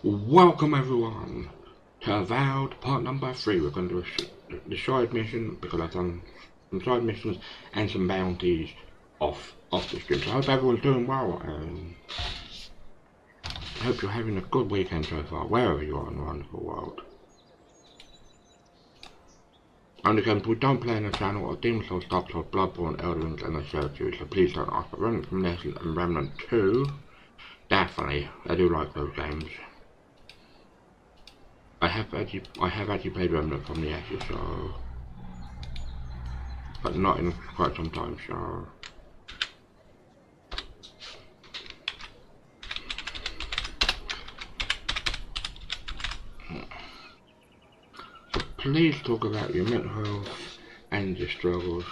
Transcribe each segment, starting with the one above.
Welcome everyone to Avowed part number 3. We're going to do the side mission because I've done some side missions and some bounties off the stream. So I hope everyone's doing well and I hope you're having a good weekend so far, wherever you are in the wonderful world. And again, we don't play on the channel or Demon Souls, Dark Souls, Bloodborne, Elder Rings and the Searches, so please don't ask for Remnant from Legend and Remnant 2. Definitely, I do like those games. I have actually played Remnant from the Ashes, so, but not in quite some time, so. Please talk about your mental health and your struggles.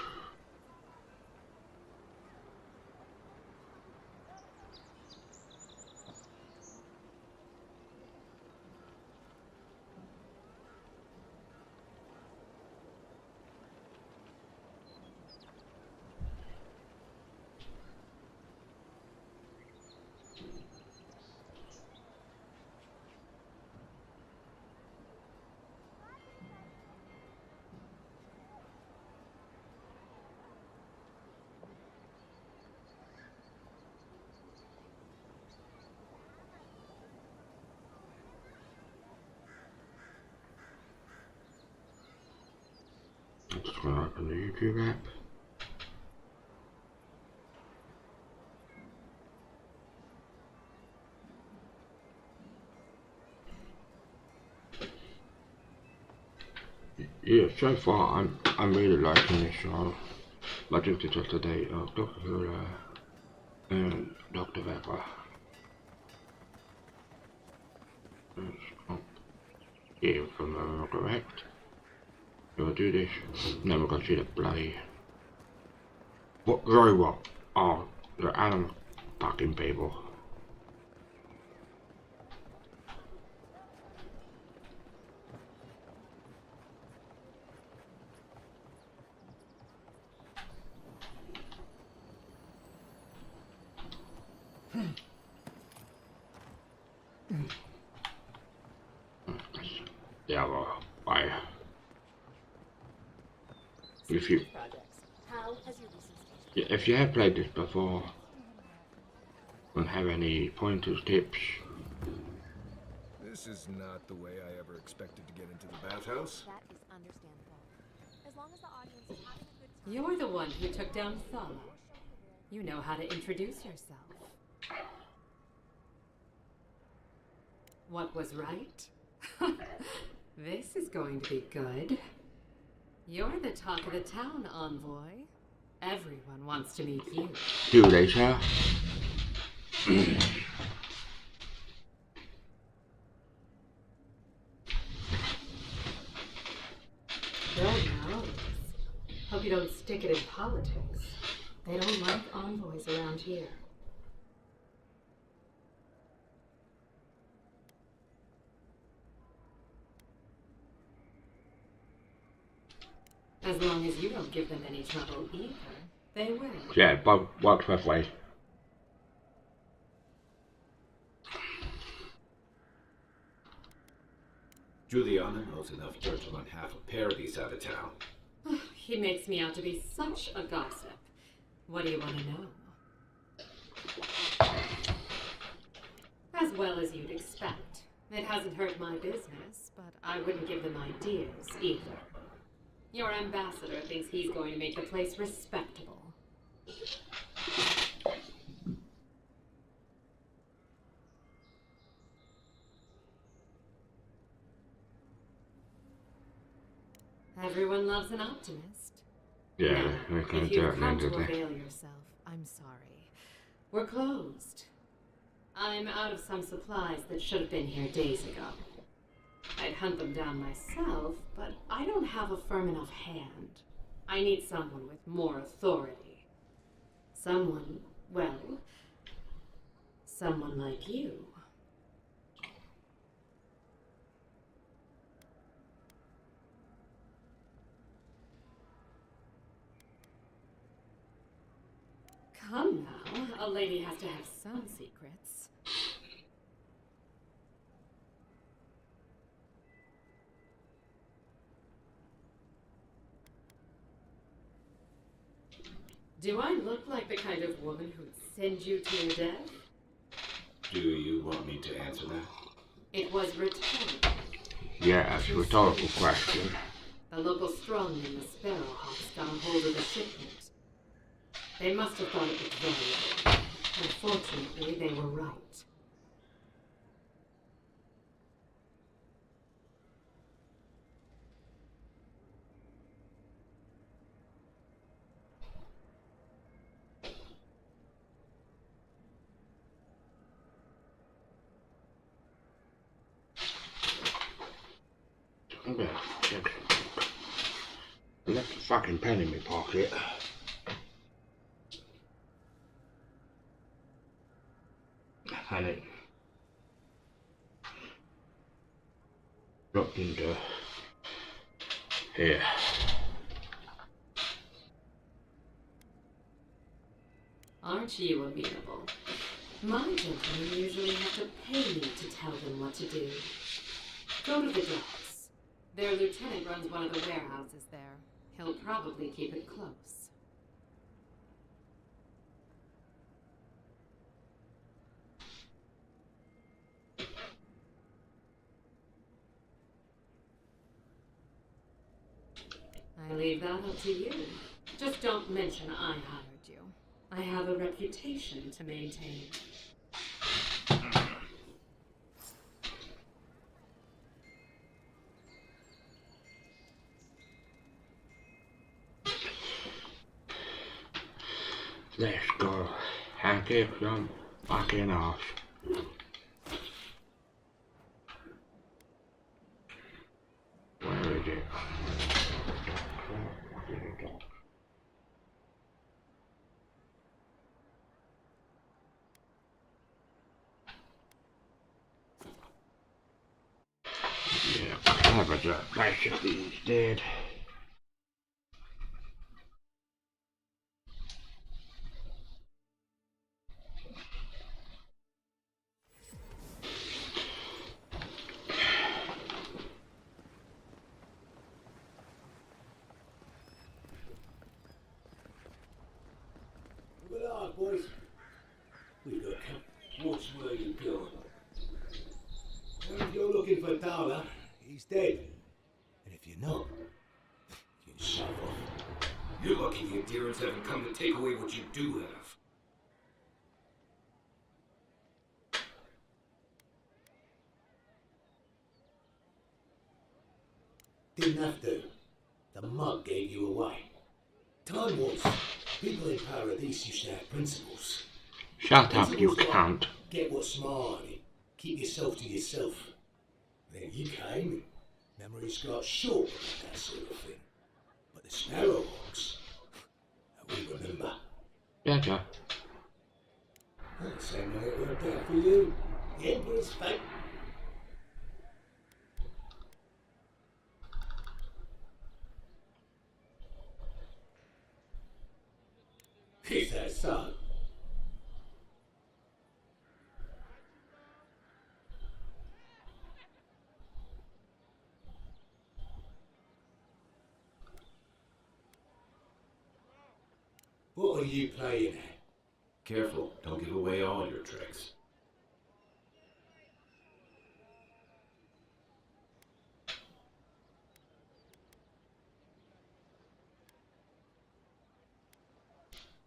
I'm just going to open the YouTube app. Yeah, so far I'm really liking this show. I just did just today Doctor Who and Doctor Pepper. Yeah, if I'm correct. We'll do this, and then we're going to see the bloody... What? Very what? Oh, the animal fucking people. Yeah, well, if you have played this before and have any pointers, tips. This is not the way I ever expected to get into the bathhouse. That is understandable. As long as the audience is having a good time. You're the one who took down Thumb. You know how to introduce yourself. What was right? This is going to be good. You're the talk of the town, envoy. Everyone wants to meet you. Do they, sir? Don't know. Hope you don't stick it in politics. They don't like envoys around here. As long as you don't give them any trouble either, they will. Yeah, both works both ways. Juliana knows enough dirt to run half a Paradise out of town. He makes me out to be such a gossip. What do you want to know? As well as you'd expect. It hasn't hurt my business, but I wouldn't give them ideas either. Your ambassador thinks he's going to make the place respectable. Everyone loves an optimist. Yeah, Now, we can if do you've it come to then, avail yourself, I'm sorry. We're closed. I'm out of some supplies that should have been here days ago. I'd hunt them down myself, but I don't have a firm enough hand. I need someone with more authority. Someone, well, someone like you. Come now, a lady has to have some secrets. Do I look like the kind of woman who'd send you to your death? Do you want me to answer that? It was rhetorical. Yeah, it's a rhetorical question. The local strongmen, the Sparrowhawks, got a hold of the shipment. They must have thought it was valuable. Unfortunately, they were right. Okay, I left a fucking pen in my pocket. And it dropped into here. Aren't you amenable? My gentlemen usually have to pay me to tell them what to do. Go to the docks. Their lieutenant runs one of the warehouses there. He'll probably keep it close. I leave that up to you. Just don't mention I hired you. I have a reputation to maintain. Let's go. And kick them fucking ass. Where is it? Yeah, clever Jack. Basically, he's dead. Good on, boys. We got watch where you go. And if you're looking for Dana, he's dead. And if you're not, you can shove off. You're lucky the adherents haven't come to take away what you do have. Didn't have to. The mug gave you away. Time was, people in Paradise used to have principles. Shut up, you Principles like, cunt. get what's mine. Keep yourself to yourself. Then you came, and memories got short about that sort of thing. But the Sparrowhawks, we remember. Better. Well, the same way it worked out for you. The Emperor's fate. Is that so? What are you playing at? Careful, don't give away all your tricks.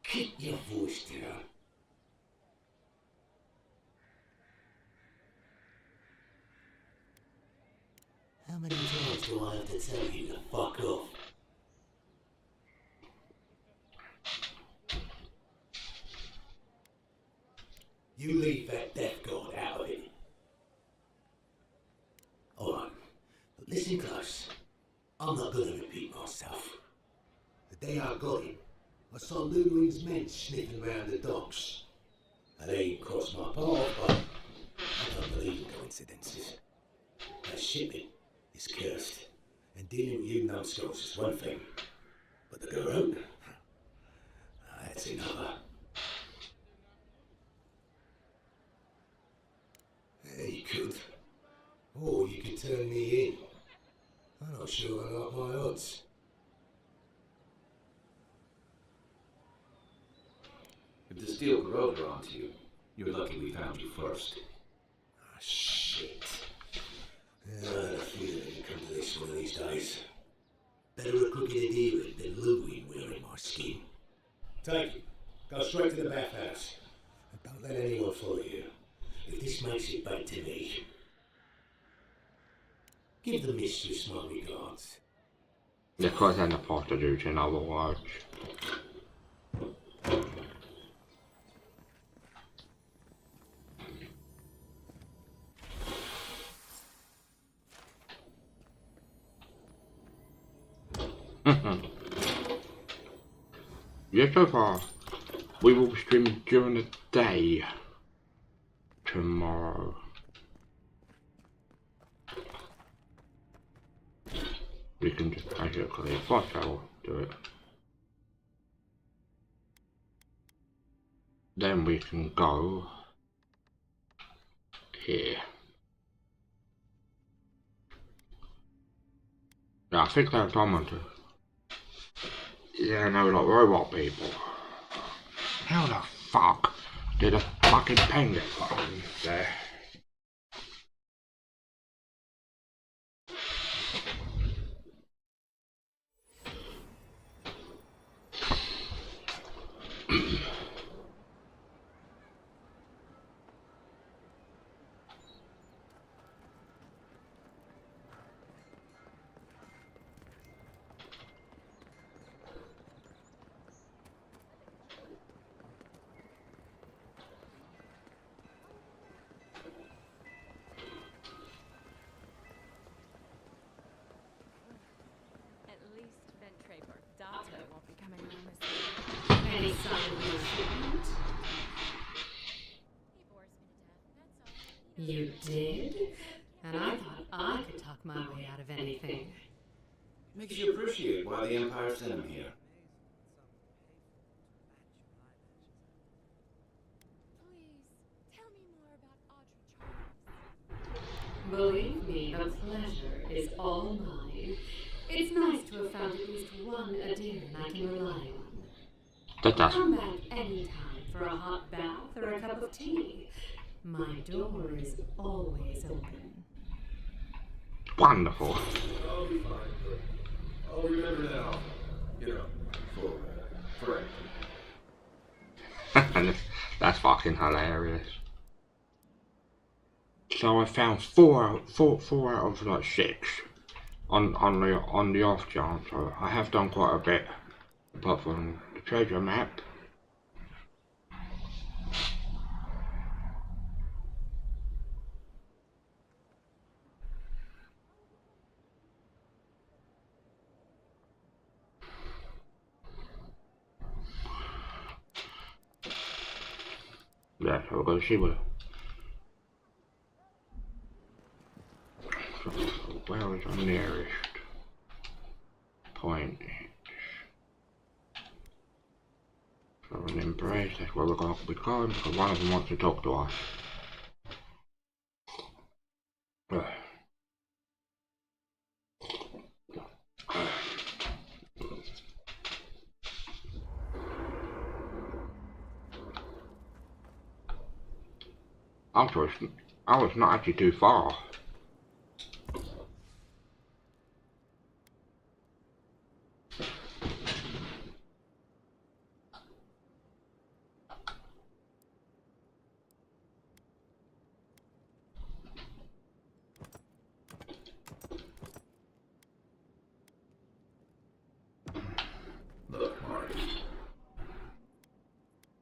Keep your voice down. How many times do I have to tell you to fuck off? You leave that death god out of it. Alright, but listen close. I'm not gonna repeat myself. The day I got him, I saw Ludering's men sniffing around the docks. And they ain't crossed my path, but I don't believe in coincidences. That shipment is cursed, and dealing with you numbskulls is one thing, but the Garota, that's another. Yeah, you could. Or you could turn me in. I'm not sure I like my odds. If the steel corroded onto you, you're lucky we found you first. Ah, shit. I had a feeling it'd come to this one of these days. Better a crooked adherent than Louis wearing my skin. Take it. Go straight to the bathhouse. And don't let anyone follow you. If this makes it back to me, give the mistress my regards. Because I'm a prostitute, in other words. Yeah, so far, we will stream during the day tomorrow. We can just basically fast travel to it. Then we can go here. Yeah, I think they're common to. Yeah, no, like robot people. How the fuck did a fucking pen get put on there? At least Ventraper Data won't be coming around this way. Any sign of your shipment? He bores me to death, that's all. You did? And I thought I could talk my way out of anything. Makes you appreciate why the Empire sent him here. Please, tell me more about Audrey Charles. Believe me, the pleasure is all mine. It's nice to have found at least one adherent I can rely on. Come back anytime for a hot bath or a cup of tea. My door is always open. Wonderful. I'll be fine. I'll remember now. You know, forever. That's fucking hilarious. So I found four out of like 6 on the off chance. So I have done quite a bit, apart from the treasure map. Yeah, so we're going to see what. So where is our nearest point? So an embrace, that's where we're going to be going, because one of them wants to talk to us. I was not actually too far. Look, Mark.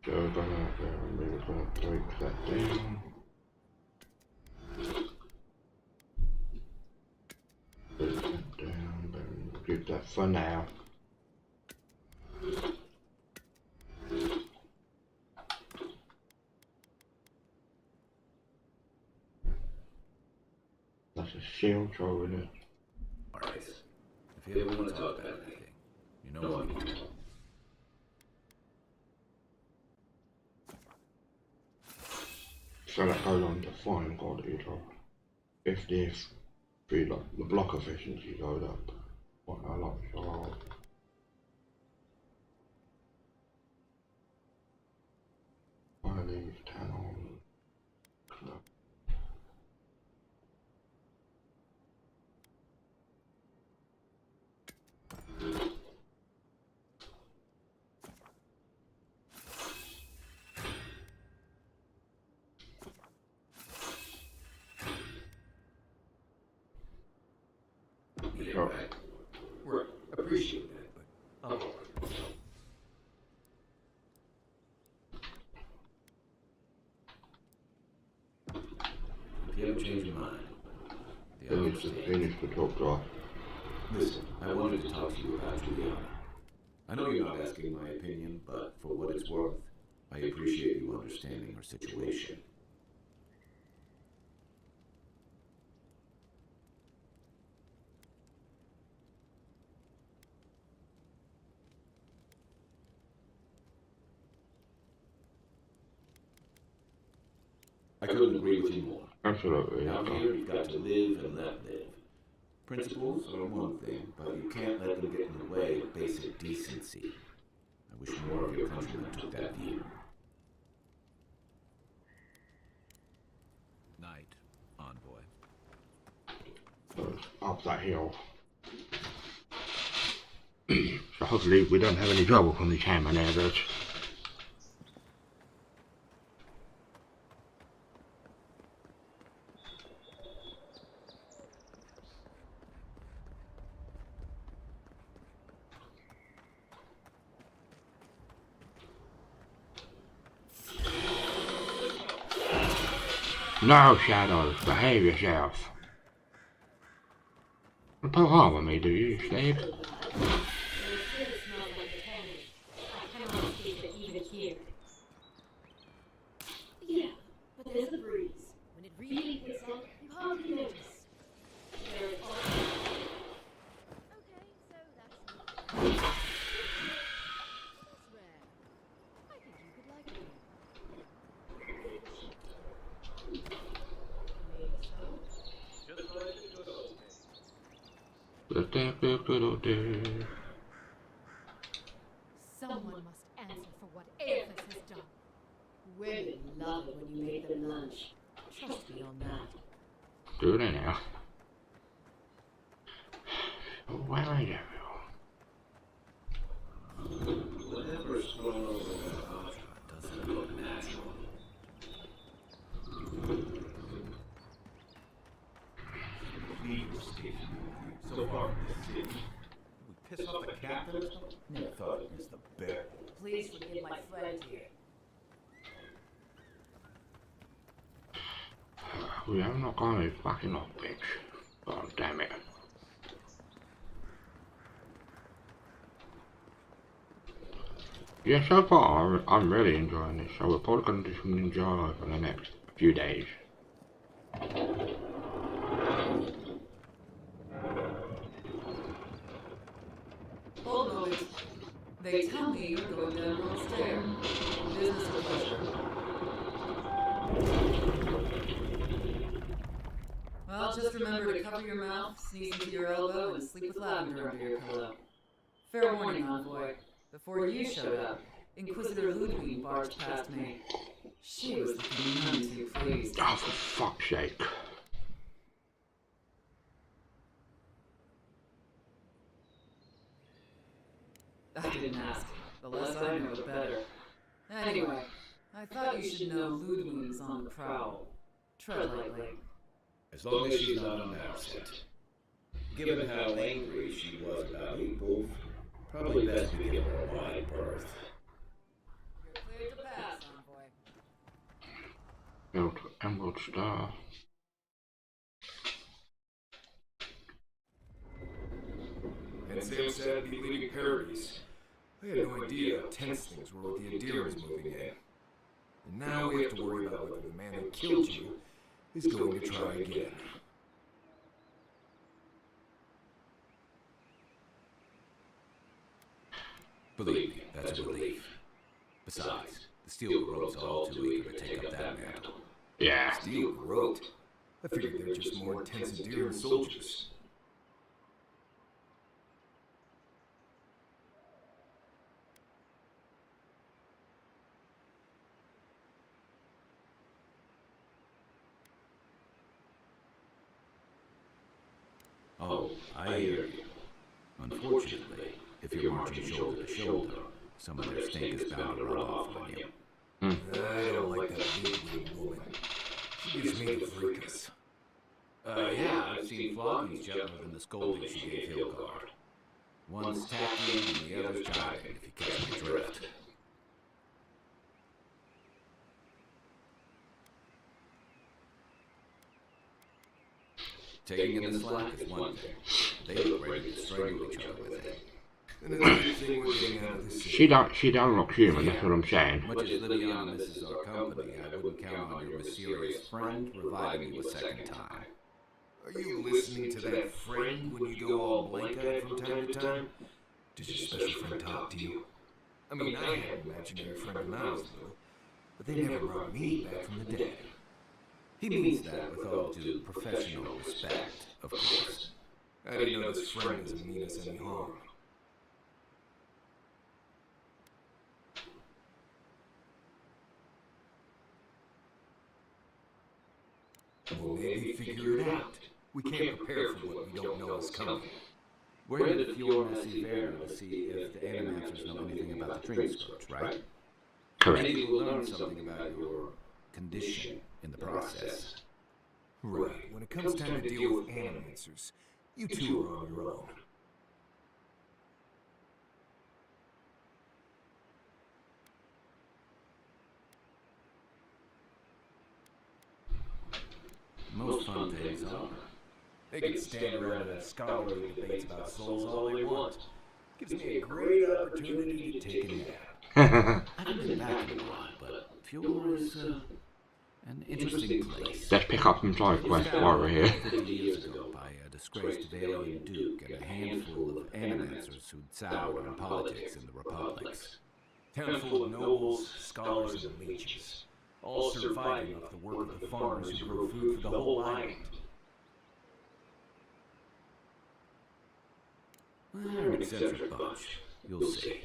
So we're gonna break that down. Break that down, but we'll keep that for now. That's a shield throw, isn't it? Alright. If you ever want to talk about anything, you know what you do. So that goes on to fine quality drop. If the the block efficiency goes up quite a lot, so Oh. right? We're appreciate that, but I'll hold it. If you ever change your mind, the Then offer it's just stands. finished the talk to us. Listen, I wanted to talk to you about Juliana. I know you're not asking my opinion, but for what it's worth, I appreciate you understanding her situation. I couldn't agree with you more. Absolutely. Out here, you've got to live and let live. Principles are one thing, but you can't let them get in the way of basic decency. I wish more of your countrymen took that view. Night, envoy. So it's up that hill. So hopefully we don't have any trouble from these hammer naggers. No, Shadows, behave yourself. Don't put harm on me, do you, slave? It smells like the candy. I cannot escape it even here. Yeah, but there's a breeze. When it really hits up, you hardly notice. There is also... Okay, so that's rare. I think you could like it. Someone must answer for what Aethys has done. Women love it when you make them lunch. Trust me on that. Do they now? Where are you? Whatever's going on with that Aja doesn't look natural. Please, Steve. So far from this city. Did we piss off the captain? Never thought I'd miss the bear. Please forgive my friend here. We have not gone a fucking off, bitch. God damn it. Yeah, so far I'm really enjoying this, so we're probably going to do some enjoy for the next few days. Hold a moment. They tell me you're going down wrong stair. Business or pleasure? Well, just remember to cover your mouth, sneeze into your elbow, and sleep with lavender under your pillow. Fair warning, envoy. Before you showed up, Inquisitor Ludwig barged past me. She was looking none too pleased. Oh, for fuck's sake. I didn't ask. The less I know, the better. Anyway, I thought you should know Ludwig's on the prowl. Tread lightly. As long as she's not on our scent. Given how angry she was about you both, probably best we give her a wide berth. You're cleared to pass, envoy. Built Emerald Star. And Sam said be leaving Paradise. I had no idea how tense things were with the Endearers moving in. And now we have to worry about whether the man who killed you is going to try again. Believe me, that's a relief. Besides, the Steel Growth's all too eager to take up that mantle. Yeah. Steel Growth? I figured they're just more intense Endearer soldiers. Oh, I hear you. Unfortunately, if you're marching shoulder to shoulder, some of their stink is bound to rub off on you. I don't like that big woman. She gives me the freakers. Yeah, I've seen floggings gentler than the scolding she gave Hillguard. One's tacky and the other's jiving, if you catch my drift. Taking in the slack is one thing. They look ready to strangle each other with it. And it's a good thing we're getting out of this city. She don't look human, that's what I'm saying. Much as Liviana misses our company, I wouldn't count on your mysterious friend reviving you a second time. Are you listening to that friend when you go all blank-eyed from time to time? Does your special friend talk to you? I mean, I had an imaginary friend when I was little, but they never brought me back from the dead. He means that with all due professional respect, of course. I didn't know this friend doesn't mean us any harm. Well, maybe figure it out. We can't prepare for what we don't know is coming. We're headed to Fior Massiverno to see if the Animancers know anything about the Dream Scourge, right? Correct. Maybe we'll learn something about your condition in the process. Right. When it comes time to deal with Animancers, you two are on your own. Most fun things are. They can stand around and have scholarly debates about souls all they want. Gives me a great opportunity to take a nap. I haven't been back in a while, but Fior is an interesting place. Let's pick up some side quests while we're here. 50 years ago by a disgraced Valian duke and a handful of Animancers who'd soured on politics in the republics. Town full of nobles, scholars, and leeches. All surviving off the work of the farmers who grow food for the whole island. They're an eccentric bunch. You'll see.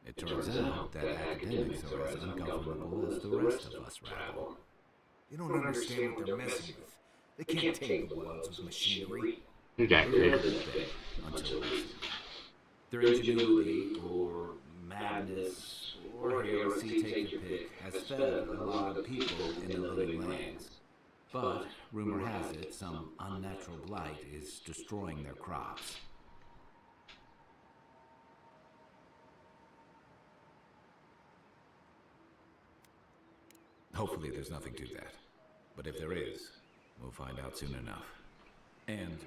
It turns out that academics are as ungovernable as the rest of us rabble. They don't understand what they're messing with. They can't tame the worlds with machinery. Exactly. Until recently. Their ingenuity, or madness, or heresy, take your pick, has fed a lot of people in the living lands. But, rumor has it, some unnatural blight is destroying their crops. Hopefully there's nothing to that. But if there is, we'll find out soon enough. And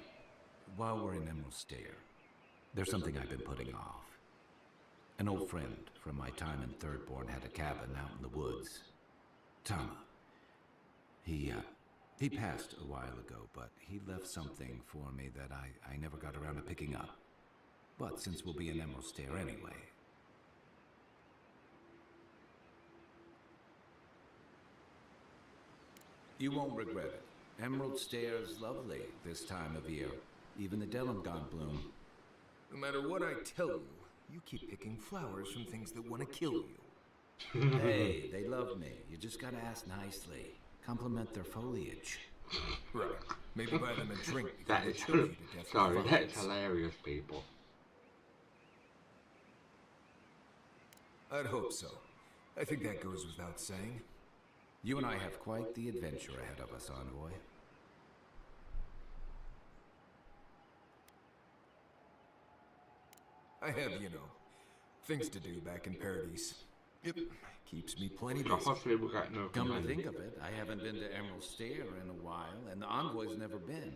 while we're in Emerald Stair, there's something I've been putting off. An old friend from my time in Thirdborn had a cabin out in the woods. Tama. He passed a while ago, but he left something for me that I never got around to picking up. But since we'll be in Emerald Stair anyway... You won't regret it. Emerald Stair's lovely this time of year. Even the Delimgon bloom. No matter what I tell you, you keep picking flowers from things that want to kill you. Hey, they love me. You just gotta ask nicely. Compliment their foliage. Right. Maybe buy them a drink before That they is choke you to death. sorry, with that's violence. hilarious, people. I'd hope so. I think that goes without saying. You and I have quite the adventure ahead of us, Envoy. I have, things to do back in Paradise. It keeps me plenty So busy. hopefully we got no Come to company. think of it, I haven't been to Emerald Stair in a while, and the Envoy's never been.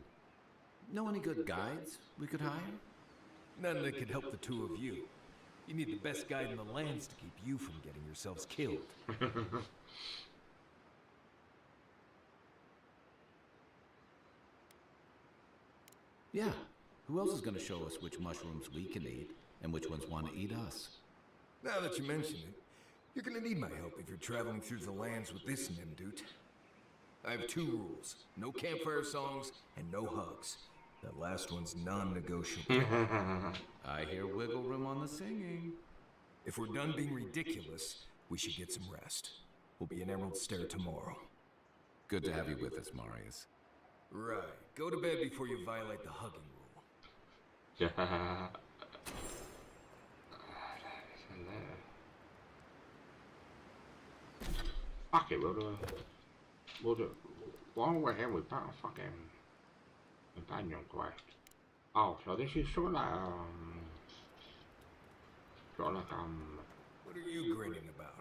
Know any good guides we could hire? None that could help the two of you. You need the best guide in the lands to keep you from getting yourselves killed. Yeah. Who else is going to show us which mushrooms we can eat and which ones want to eat us? Now that you mention it, you're gonna need my help if you're traveling through the lands with this Nimdude. I have 2 rules. No campfire songs and no hugs. That last one's non-negotiable. I hear wiggle room on the singing. If we're done being ridiculous, we should get some rest. We'll be in Emerald Stair tomorrow. Good to have you with us, Marius. Right. Go to bed before you violate the hugging rule. Yeah. Fuck it, we'll do. While we're here, we better fucking companion quest. Oh, so this is sort of like, What are you grinning about?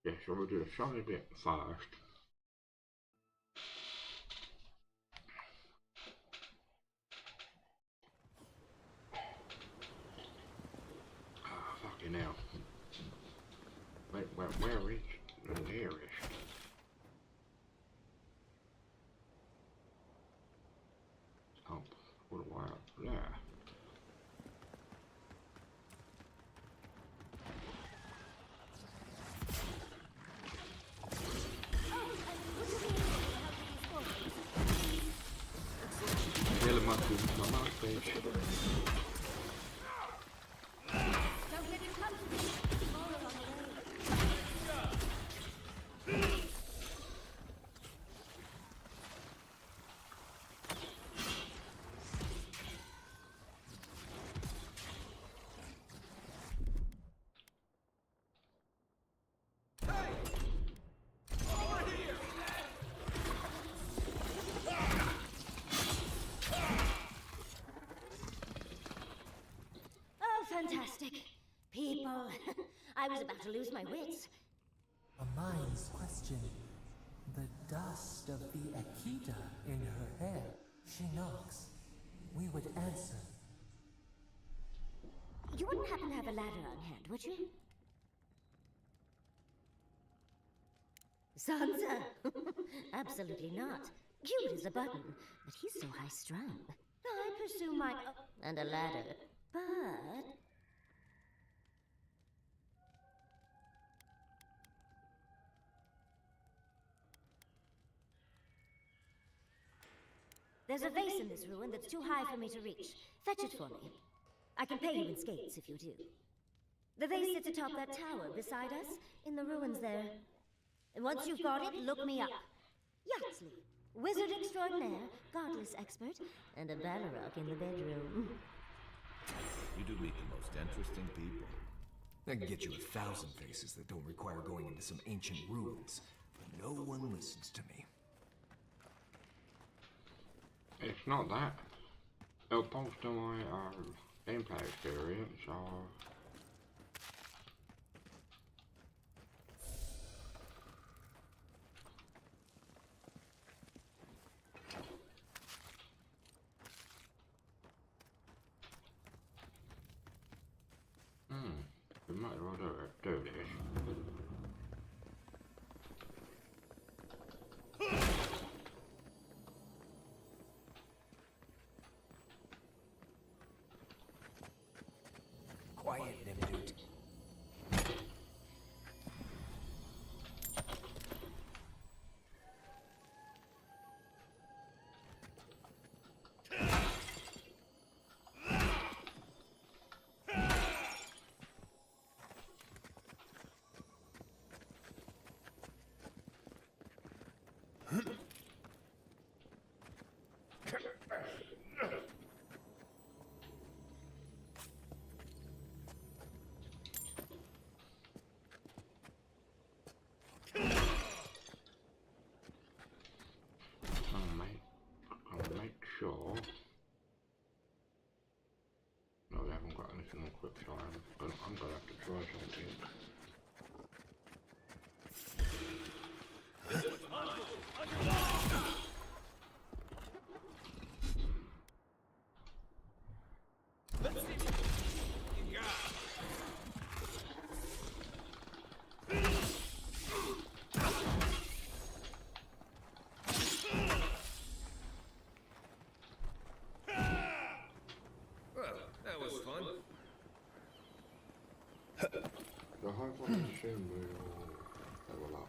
yeah, so we'll do the shiny bit first. Ah, fucking hell. Wait, where is the nearest? Oh, all the way up there. Really must be my mouthpiece. Don't let it come to me. More along the way. Oh, fantastic. People. I was about to lose my wits. A mind's question. The dust of the Akita in her hair. She knocks. We would answer. You wouldn't happen to have a ladder on hand, would you? Sansa? Absolutely not. Cute as a button, but he's so high-strung. I presume my... Oh, and a ladder. But... there's a vase in this ruin that's too high for me to reach. Fetch it for me. I can pay you in skates if you do. The vase sits atop that tower beside us, in the ruins there. And once you've got it, look me up. Yaxley, wizard extraordinaire, godless expert, and a Balrog in the bedroom. You do meet the most interesting people. I can get you 1,000 faces that don't require going into some ancient ruins, but no one listens to me. It's not that. It'll bolster my gameplay experience, so... we might as well do this. Quiet, Nimdude. I'll make sure. No, we haven't got anything on quick time. I'm gonna have to try something. Well, that was fun. The high volume machine will level up.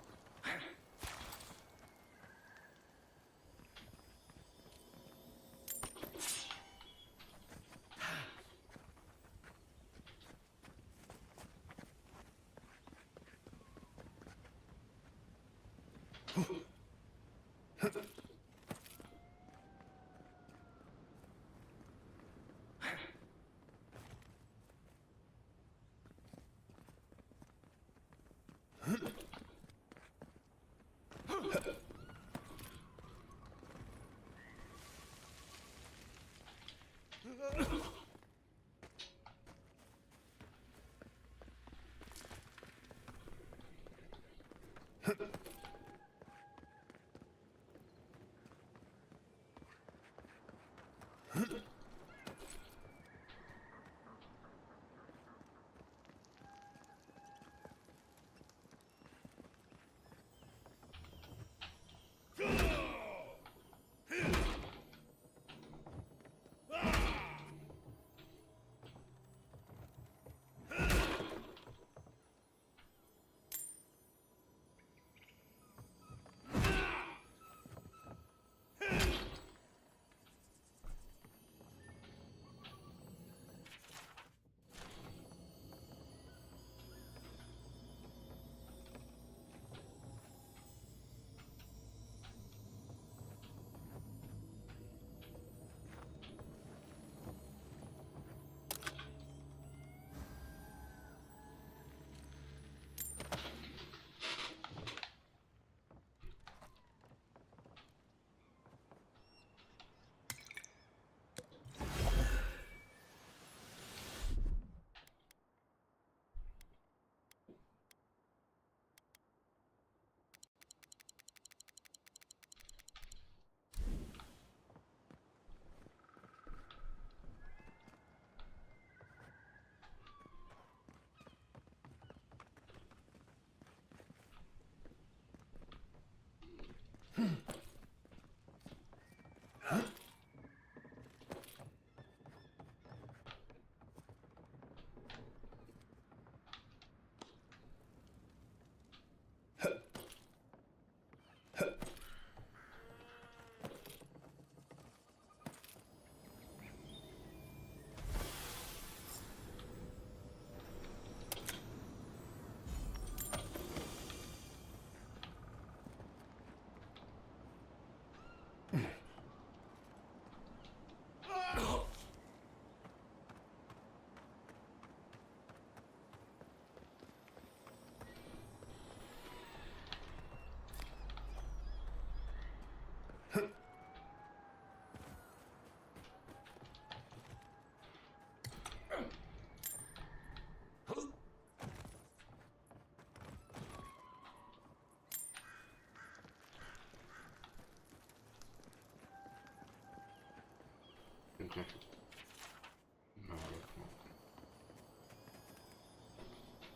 Okay. No,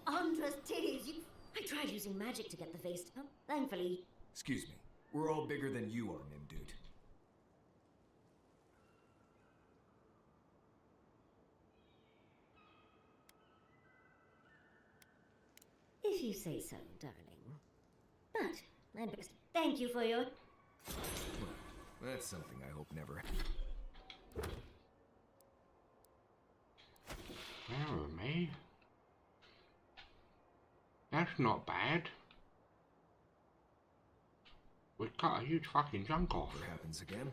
Andres titties, you... I tried using magic to get the vase to... Thankfully... Excuse me. We're all bigger than you are, Nim Dude. If you say so, darling. But, I'd best thank you for your... Well, that's something I hope never... Marry me. That's not bad. We cut a huge fucking chunk off. Never happens again.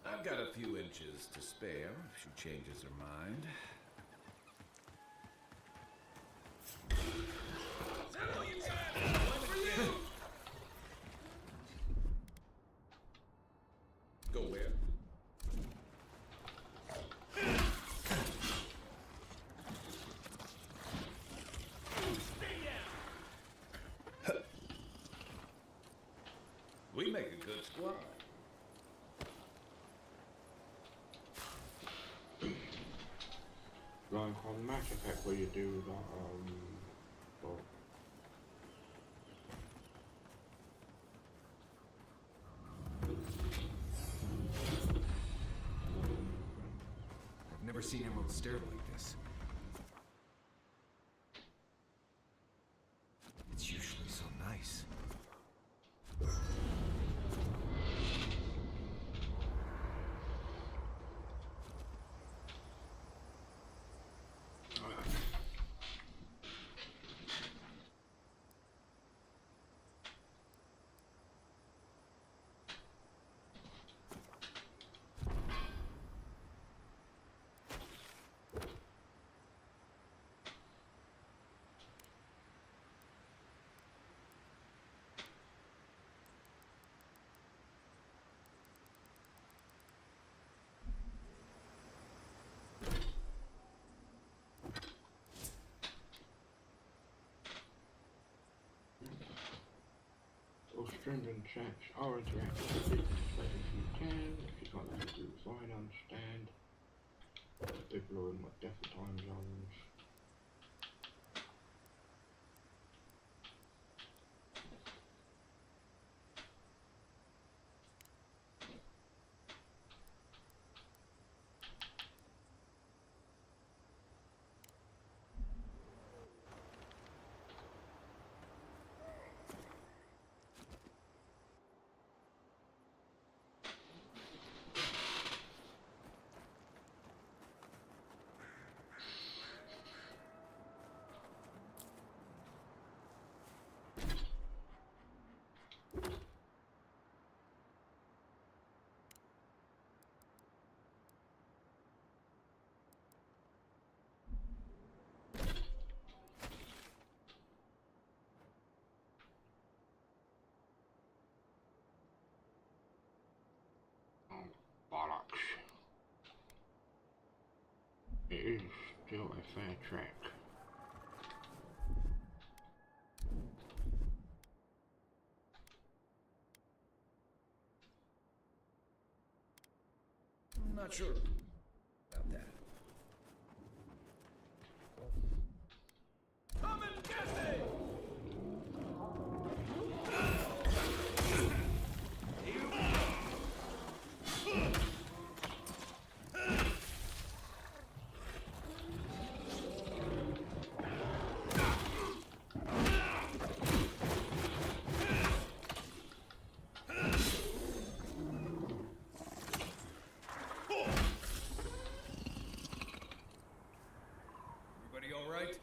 I've got a few inches to spare if she changes her mind. Go where? We make a good squad. Like on Mass Effect where you do that, well, I've never seen Emerald stare like this. It's usually so nice. or stringent chats are interactive with as you can. If you can't listen to fine, understand. People are in what different time zones. Bollocks. It is still a fair track. I'm not sure about that. Come and get me! Everybody all right?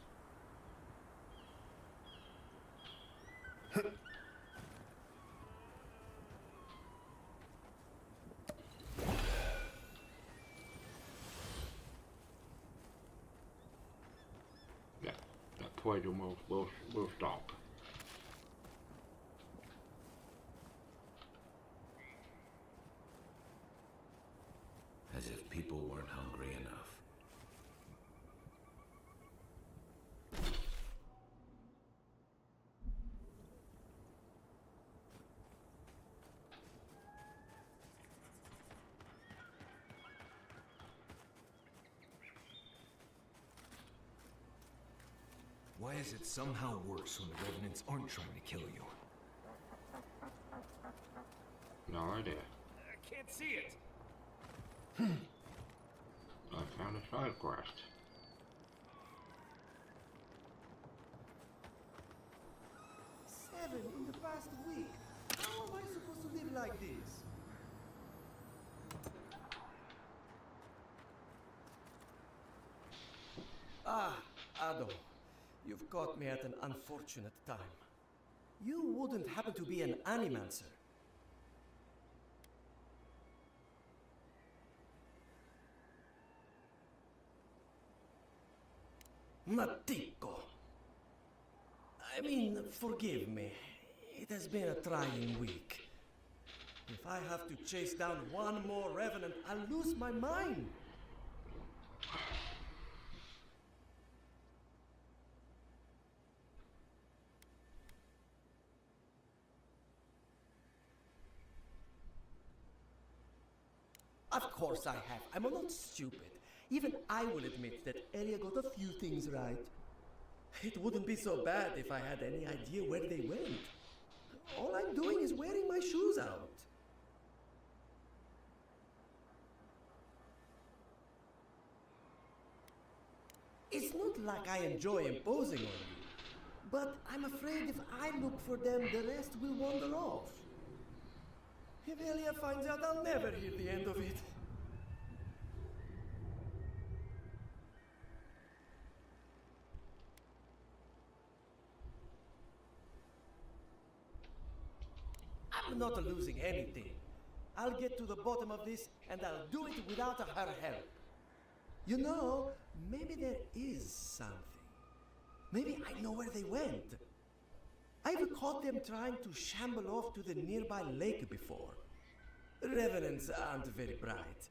That poison will stop. As if people weren't hungry enough. Why is it somehow worse when the revenants aren't trying to kill you? No idea. I can't see it! I found a side quest. Seven in the past week. How am I supposed to live like this? Ah, Ado. You've caught me at an unfortunate time. You wouldn't happen to be an animancer. Matico. I mean, forgive me. It has been a trying week. If I have to chase down one more revenant, I'll lose my mind. Of course I have. I'm not stupid. Even I will admit that Elia got a few things right. It wouldn't be so bad if I had any idea where they went. All I'm doing is wearing my shoes out. It's not like I enjoy imposing on you, but I'm afraid if I look for them, the rest will wander off. If Elia finds out, I'll never hear the end of it. I'm not losing anything. I'll get to the bottom of this, and I'll do it without her help. You know, maybe there is something. Maybe I know where they went. I've caught them trying to shamble off to the nearby lake before. Revenants aren't very bright.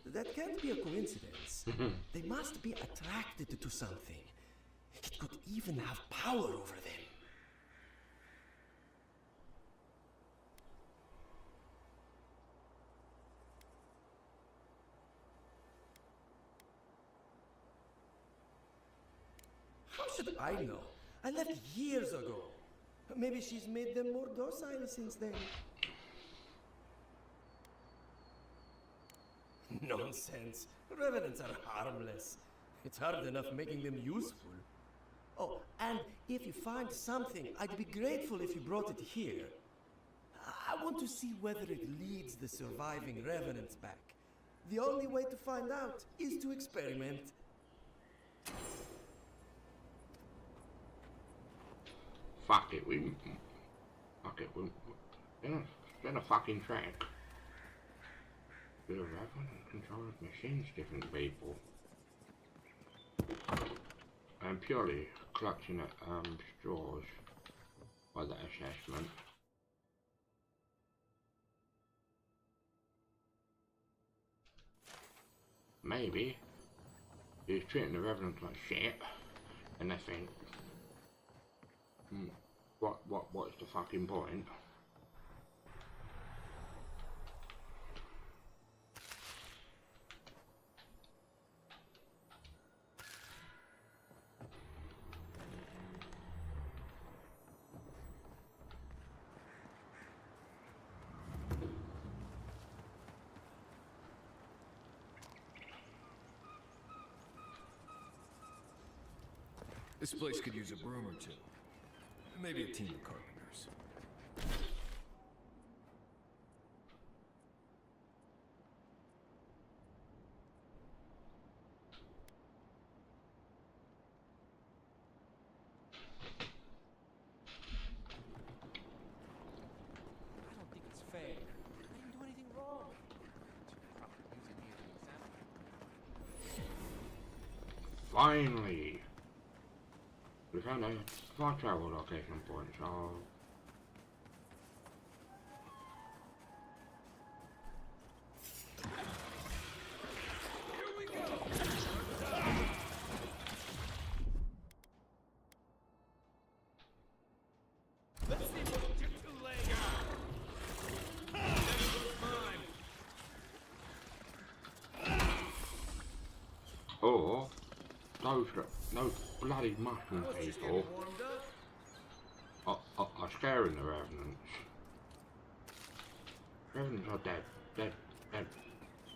That can't be a coincidence. They must be attracted to something. It could even have power over them. How should I know? I left years ago. Maybe she's made them more docile since then. Nonsense. Revenants are harmless. It's hard enough making them useful. Oh, and if you find something, I'd be grateful if you brought it here. I want to see whether it leads the surviving revenants back. The only way to find out is to experiment. Fuck it, we're in a fucking track. The revenant controls machines different people. I'm purely clutching at straws by that assessment. Maybe he's treating the revenants like shit, and they think, what's the fucking point? This place could use a broom or two. Maybe a team of carpenters. I don't think it's fair. I didn't do anything wrong. Finally! We found a far travel location point, so... Here we go! Let's see what you two lay out! Or those bloody mushroom people are scaring the revenants. Revenants are dead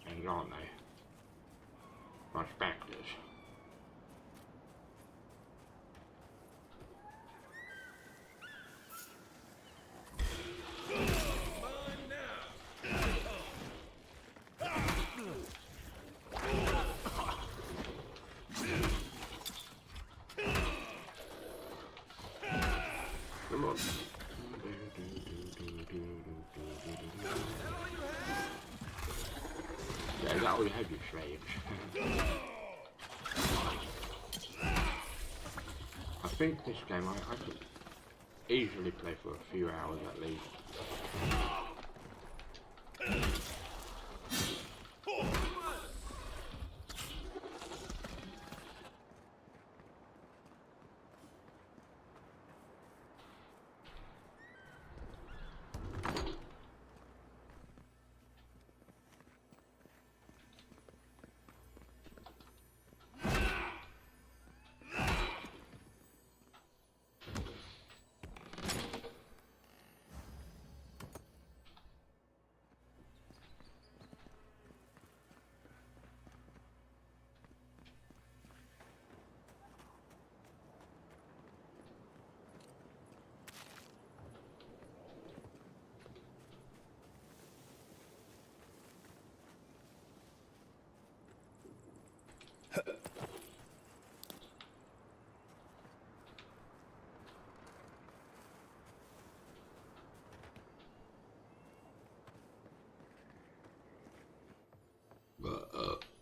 things, aren't they? Like spectres. Come on. Yeah, is that all you have, you slaves? I think this game I could easily play for a few hours at least.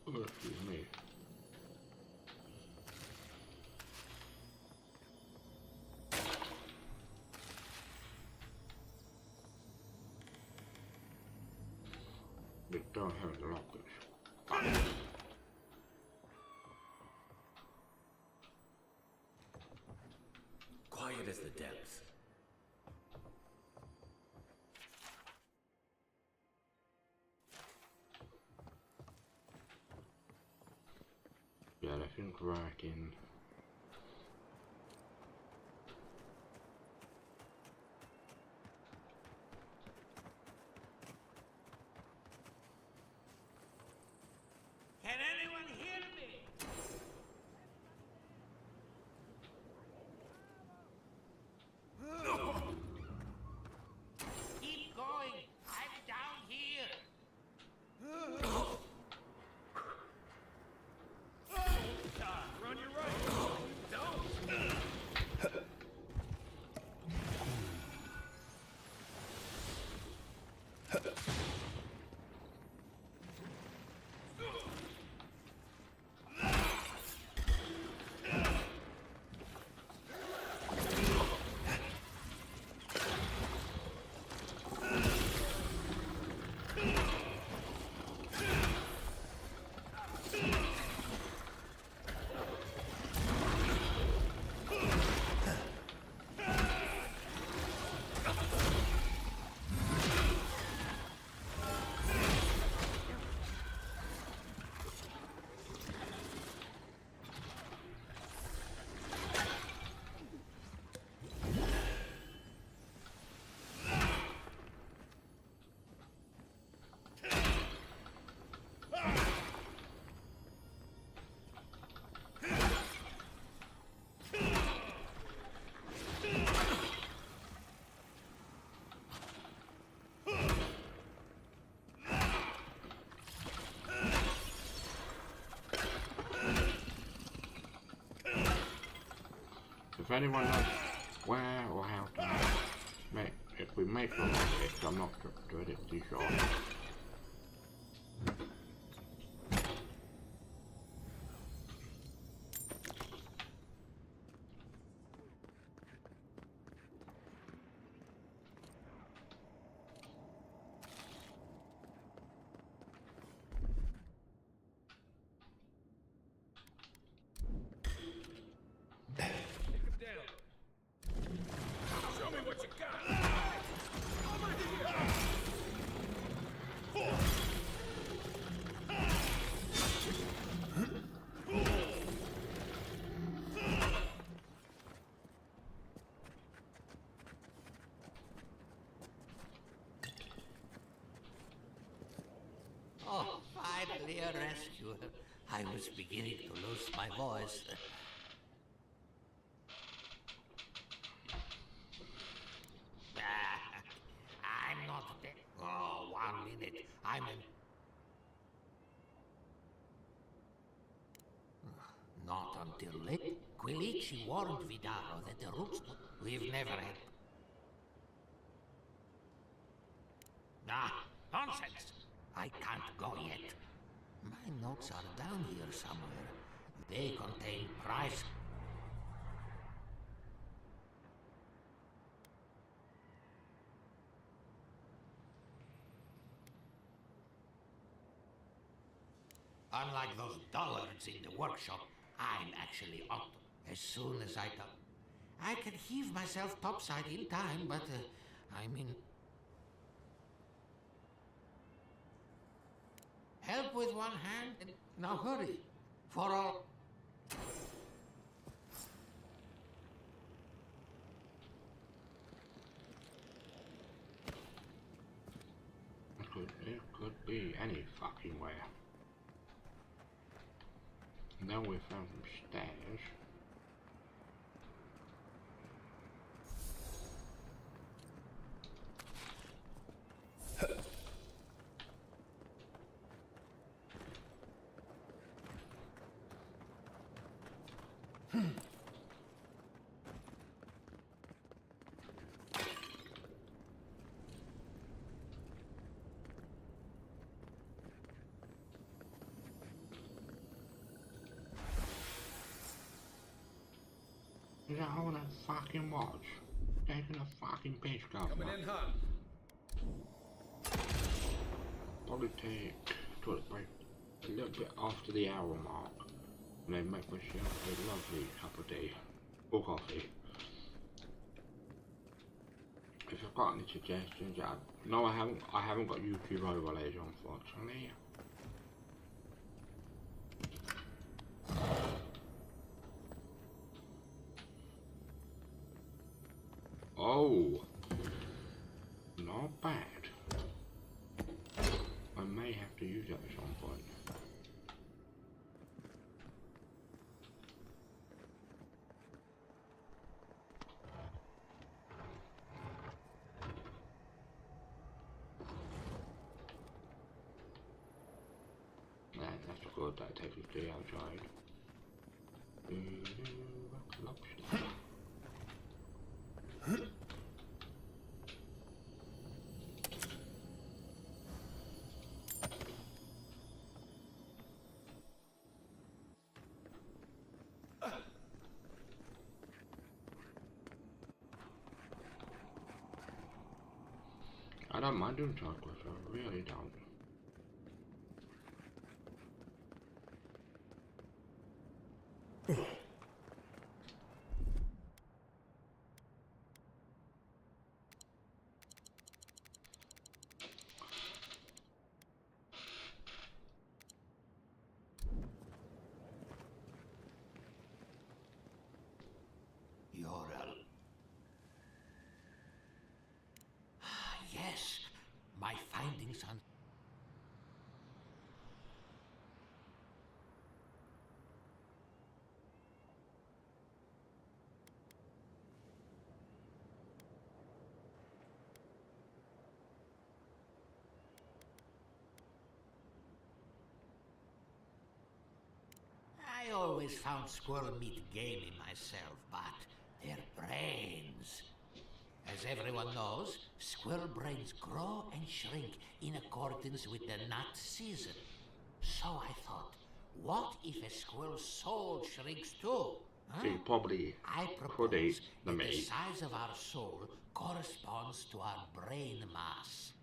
Excuse me. We don't have the lockers. Quiet as the depths. Yeah, I think right in if anyone knows where or how to make, if we make one of this, I'm not doing it too sure. Show me what you got! Over here! Oh, finally a rescue. I was beginning to lose my voice. I'm not dead. Oh, 1 minute. I'm in. Not until late. Quilici warned Vidaro that the roots. We've never had. Ah, nonsense. I can't go yet. My notes are down here somewhere. They contain price. Unlike those dullards in the workshop, I'm actually up. As soon as I can heave myself topside in time, but I mean... Help with one hand, and now hurry. For all... It could be any fucking where. Now we found some stairs. Is that all that fucking watch? Taking a fucking piss, governor. Coming in hot. Probably take toilet break a little bit after the hour mark. And then make myself a lovely cup of tea. Or coffee. If you've got any suggestions, no, I haven't got YouTube overlays, unfortunately. Oh, not bad. I may have to use that at some point. That's good, that takes us to the outside. I don't mind doing chocolate, I really don't. Yes, my findings on... I always found squirrel meat gamey myself, but Their brains. As everyone knows, squirrel brains grow and shrink in accordance with the nut season. So I thought, what if a squirrel's soul shrinks too? Huh? So you probably I could propose eat the that the meat. size of our soul corresponds to our brain mass.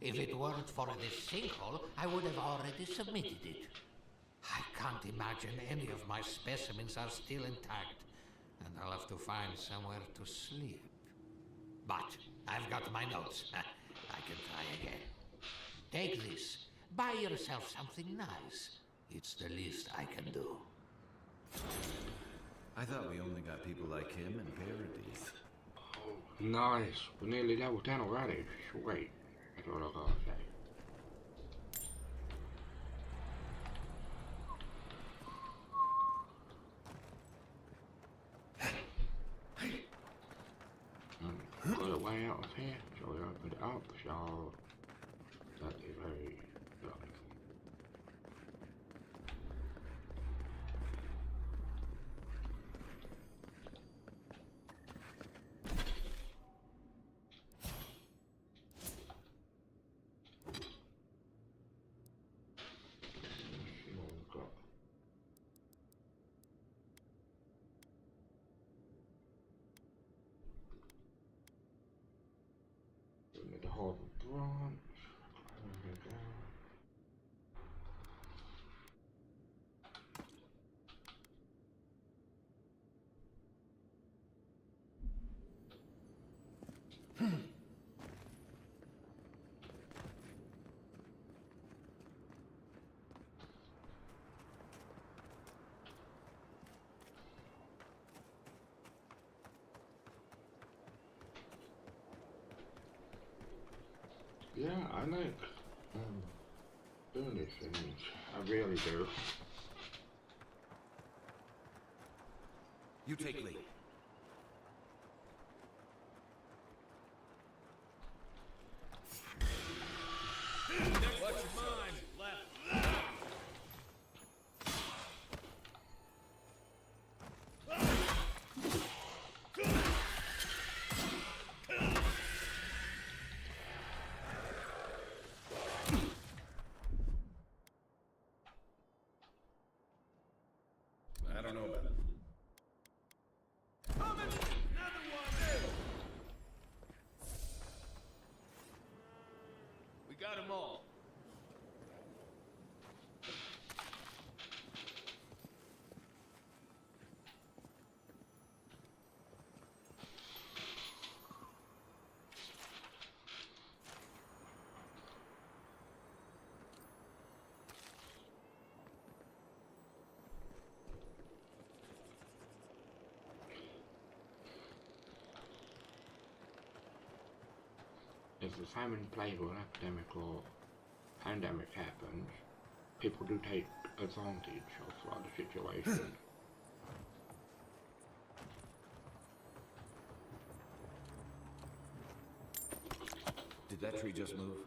If it weren't for this sinkhole, I would have already submitted it. I can't imagine any of my specimens are still intact, and I'll have to find somewhere to sleep. But I've got my notes. I can try again. Take this. Buy yourself something nice. It's the least I can do. I thought we only got people like him in parodies. Nice. We're nearly level 10 already. Sweet. That's all I gotta say. Got a way out of here. Shall we open it up? Shall that is very good. The whole branch. Yeah, I like doing these things. I really do. You take lead. What's your mind? Left. I don't know about it. Coming! Another one! We got them all. If the famine, plague, or an epidemic or pandemic happens, people do take advantage of the situation. Did that tree just move?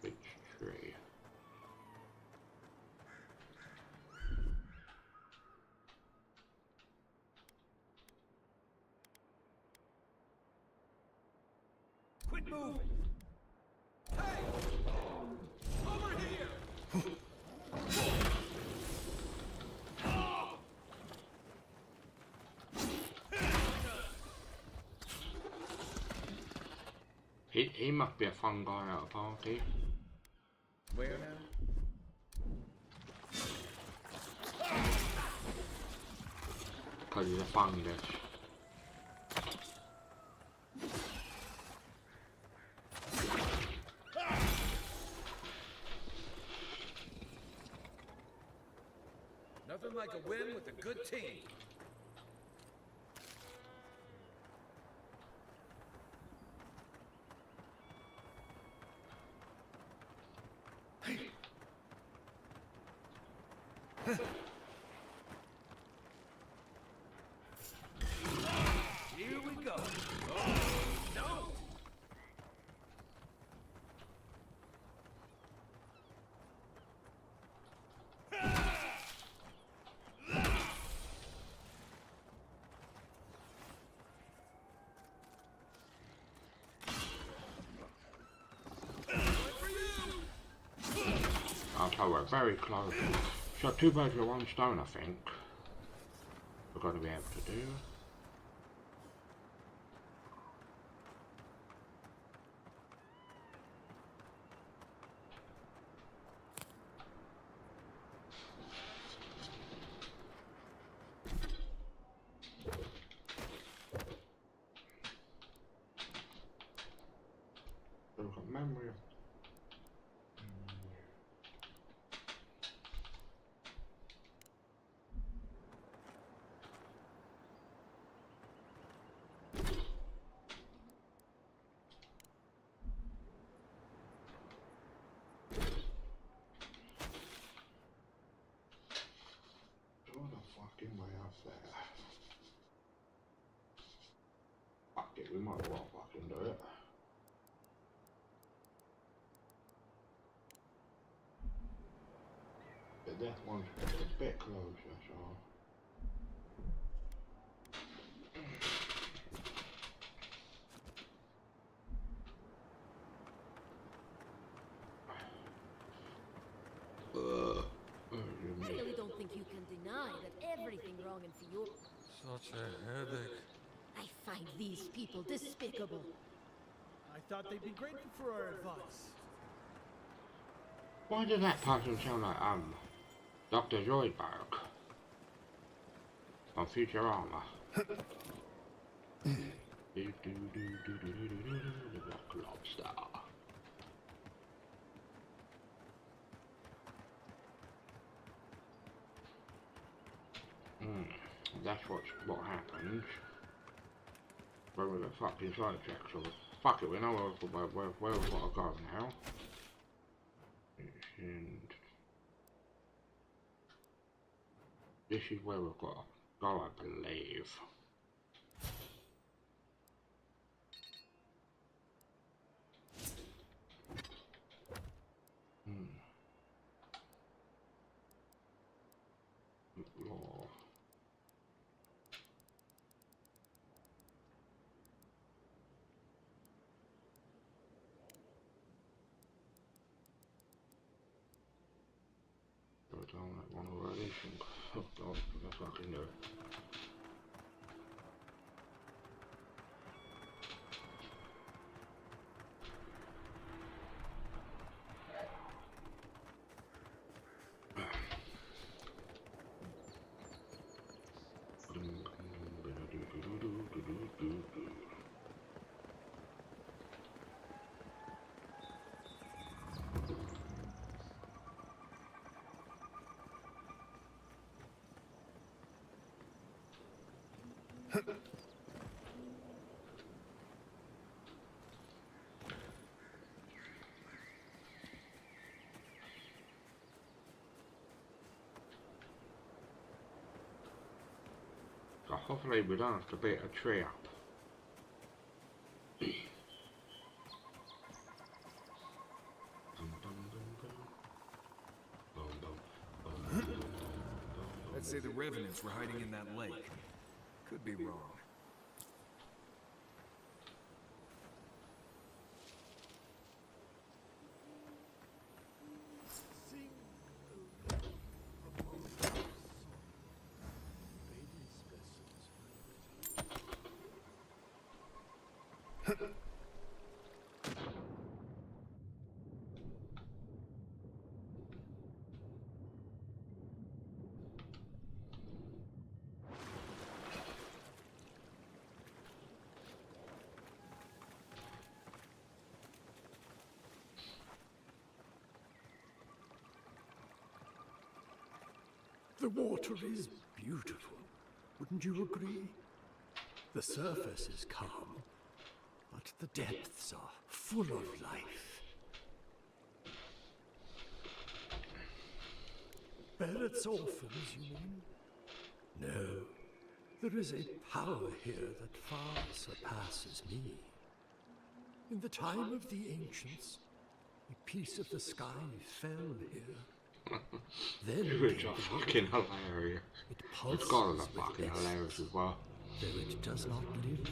Which tree? Quit moving! Hey! Over here! He must be a fun guy at a party. Where now? Because he's a fungus. Nothing like a win with a good team. Here we go. Oh, no! We're very close. So 2 birds with 1 stone, I think. We're going to be able to do. We've got memory of. Fucking way off there. Fuck it, we might as well fucking do it. But that one's a bit closer, so. I really don't think you can deny that everything wrong in Fior. Such a headache. I find these people despicable. I thought they'd be grateful for our advice. Why did that person sound like Dr. Zoidberg on Futurama? The Black Lobster. That's what happens when we get fucking sidetracked. So fuck it, we know where we've got to go now. And this is where we've got to go, I believe. Law. Go down that one already. Oh god, that's fucking new. So hopefully we don't have to beat a tree up. I'd say the revenants were hiding in that lake. Could be wrong. The water is beautiful, wouldn't you agree? The surface is calm, but the depths are full of life. Barrett's orphans, you mean? No, there is a power here that far surpasses me. In the time of the ancients, a piece of the sky fell here. Then It's fucking hilarious. It's gotta be fucking hilarious as well. Though it does not live.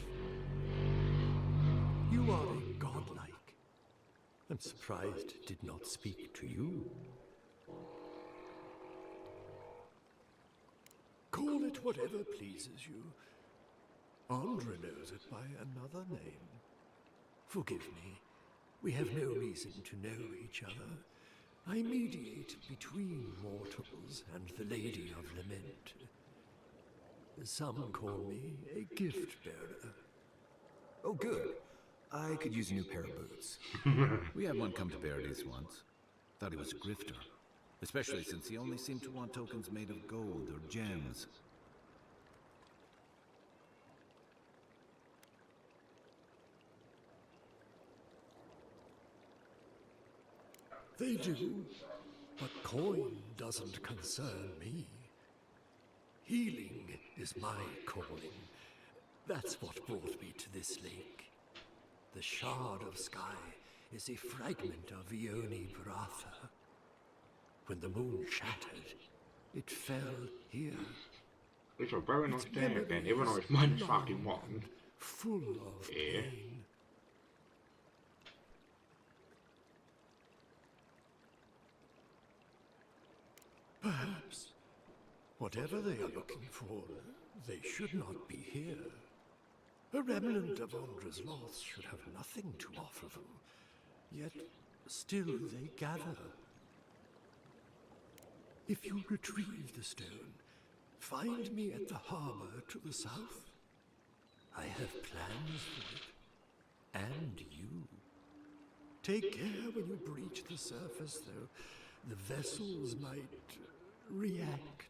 You are a godlike. I'm surprised it did not speak to you. it whatever pleases you. Andra knows it by another name. Forgive me. We have no reason to know each other. I mediate between mortals and the Lady of Lament. Some call me a gift bearer. Oh, good. I could use a new pair of boots. We had one come to Paradise once. Thought he was a grifter. Especially since he only seemed to want tokens made of gold or gems. They do, but coin doesn't concern me. Healing is my calling. That's what brought me to this lake. The shard of sky is a fragment of Ione Bratha. When the moon shattered, it fell here. It's a very nice day again, even though it's minus fucking one. Full of pain. Perhaps, whatever they are looking for, they should not be here. A remnant of Andra's loss should have nothing to offer them, yet still they gather. If you retrieve the stone, find me at the harbor to the south. I have plans for it, and you. Take care when you breach the surface, though. The vessels might react.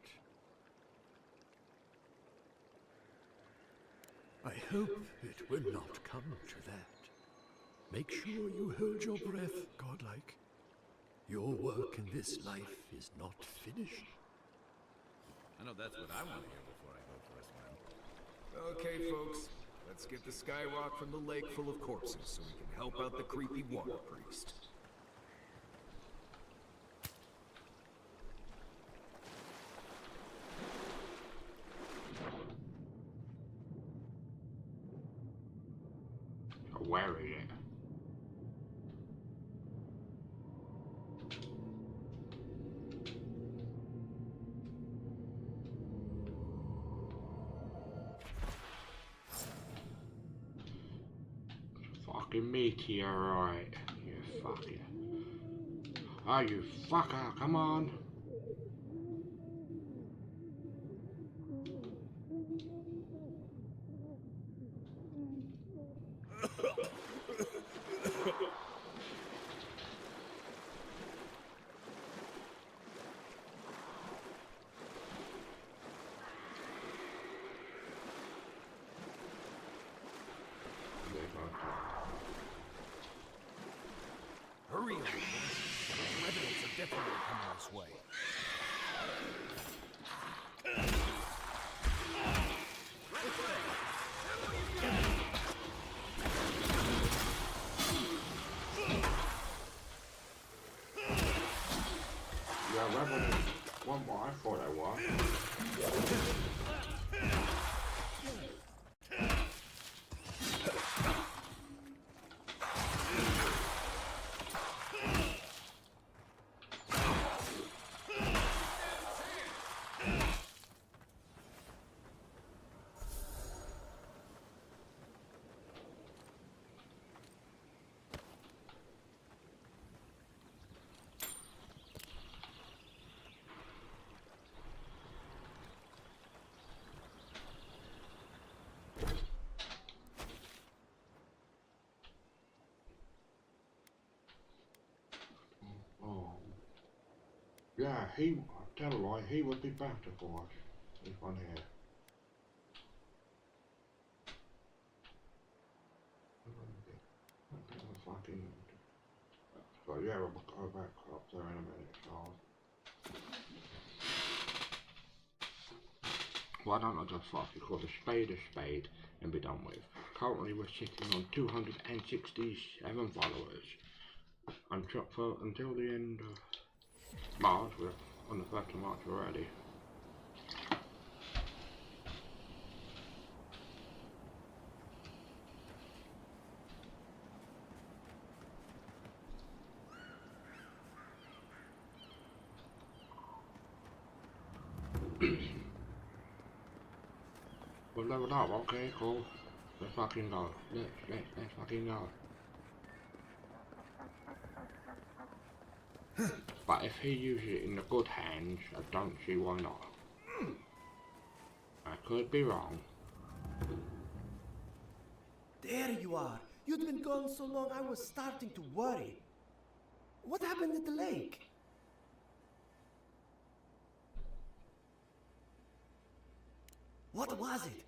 I hope it will not come to that. Make sure you hold your breath, godlike. Your work in this life is not finished. I know that's what I want to hear before I go for a swim. Okay, folks. Let's get the skyrock from the lake full of corpses so we can help out the creepy water priest. Where is it? Fucking meteorite, you fucker. Oh, you fucker, come on. Hurry, everyone. The revenants are definitely coming this way. Yeah, revenants weren't what I thought they were. Yeah, tell a lie, he would be better for us, if on here. Fucking... So yeah, we'll go back up there in a minute, so... Why don't I just fucking call a spade and be done with? Currently we're sitting on 267 followers. Until the end of March, we're on the 1st of March already. We'll level up, okay, cool. Let's fucking go. Let's fucking go. But if he uses it in the good hands, I don't see why not. I could be wrong. There you are. You'd been gone so long I was starting to worry. What happened at the lake? What was it?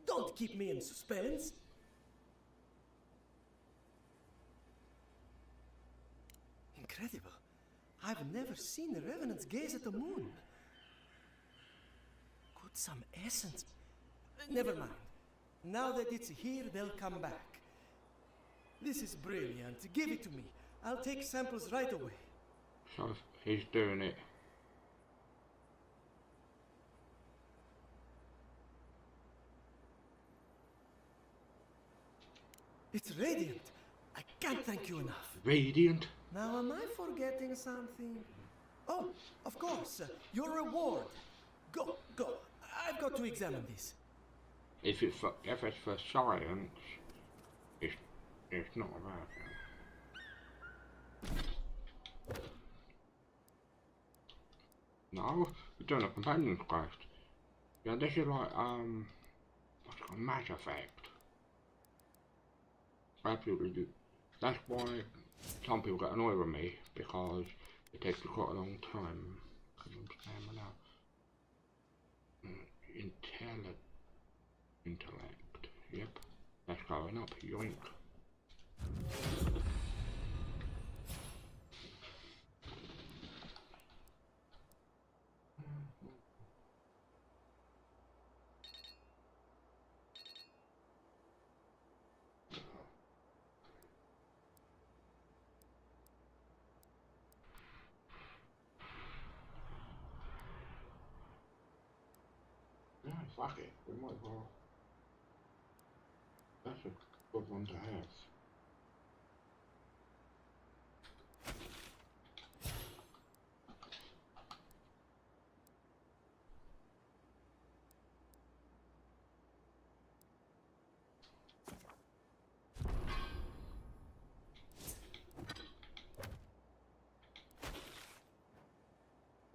Don't keep me in suspense. Incredible. I've never seen the revenants gaze at the moon. Could some essence... Never mind. Now that it's here, they'll come back. This is brilliant. Give it to me. I'll take samples right away. So he's doing it. It's radiant. I can't thank you enough. Radiant? Now, am I forgetting something? Oh, of course. Your reward. Go. I've got to examine this. If it's for science, it's not a bad thing. No, we're doing a companion quest. Yeah, this is like what's it called, Mass Effect. Absolutely. That's why some people get annoyed with me, because it takes me quite a long time. Because I'm spamming out. Intellect. Yep. That's going up. Yoink. Yeah, fuck it. We might as well. That's a good one to have.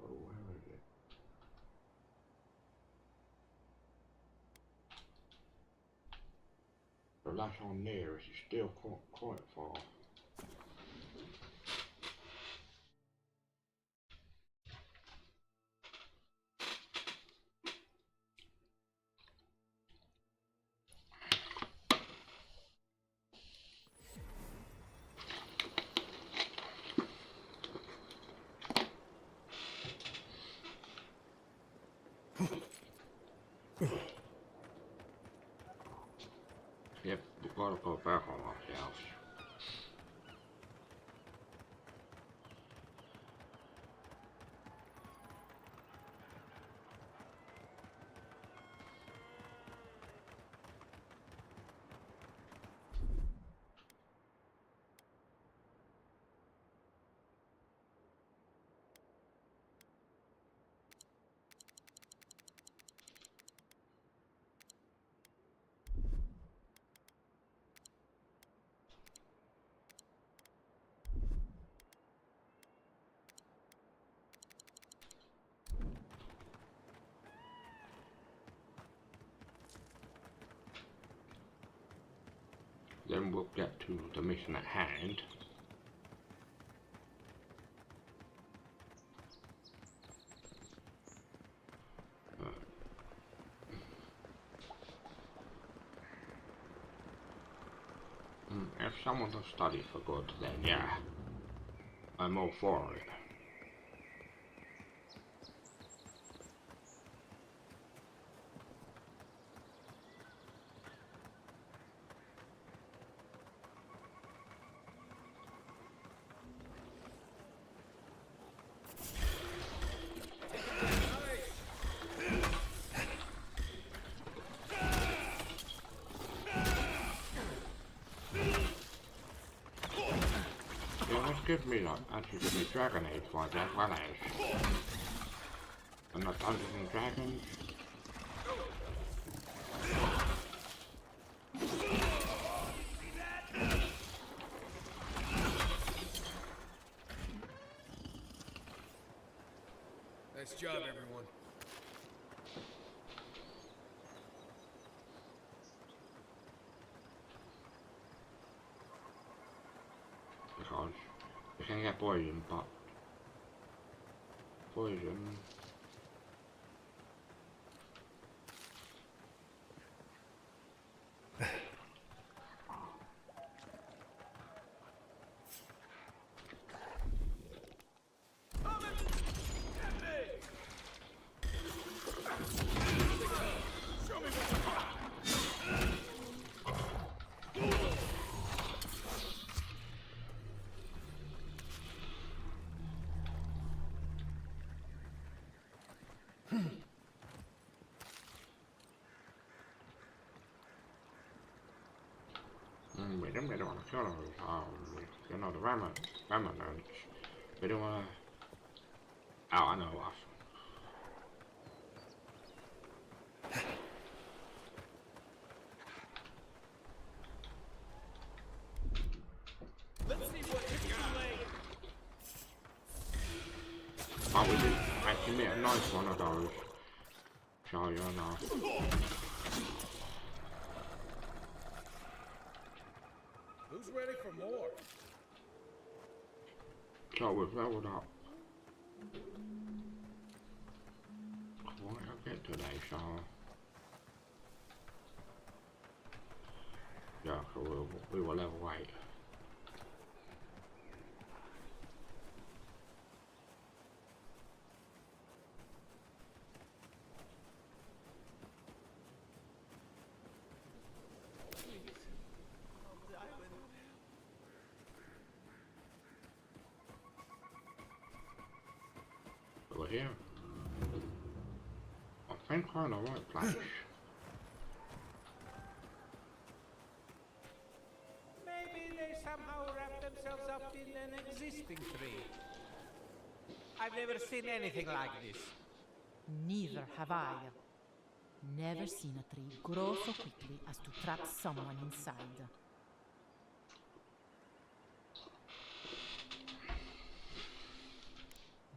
Oh, where is it? The lash on there is still quite far. Yep, we've got to go back on ourselves. Then we'll get to the mission at hand. If someone does study for good, then yeah, I'm all for it. Give me Dragon Age for that one as and not Dungeons and Dragons. everyone. Because you can get poison, but poison. We don't really want to kill those, you know, the remnants. We don't want to... Oh, I know what. Let's see what it's like. Oh, we did actually make a nice one of those. So, you know. Who's ready for more? So we've leveled up quite a bit today, so yeah, so we were level 8. We're here. I think we're in the right place. Maybe they somehow wrap themselves up in an existing tree. I've never seen anything like this. Neither have I. Never seen a tree grow so quickly as to trap someone inside.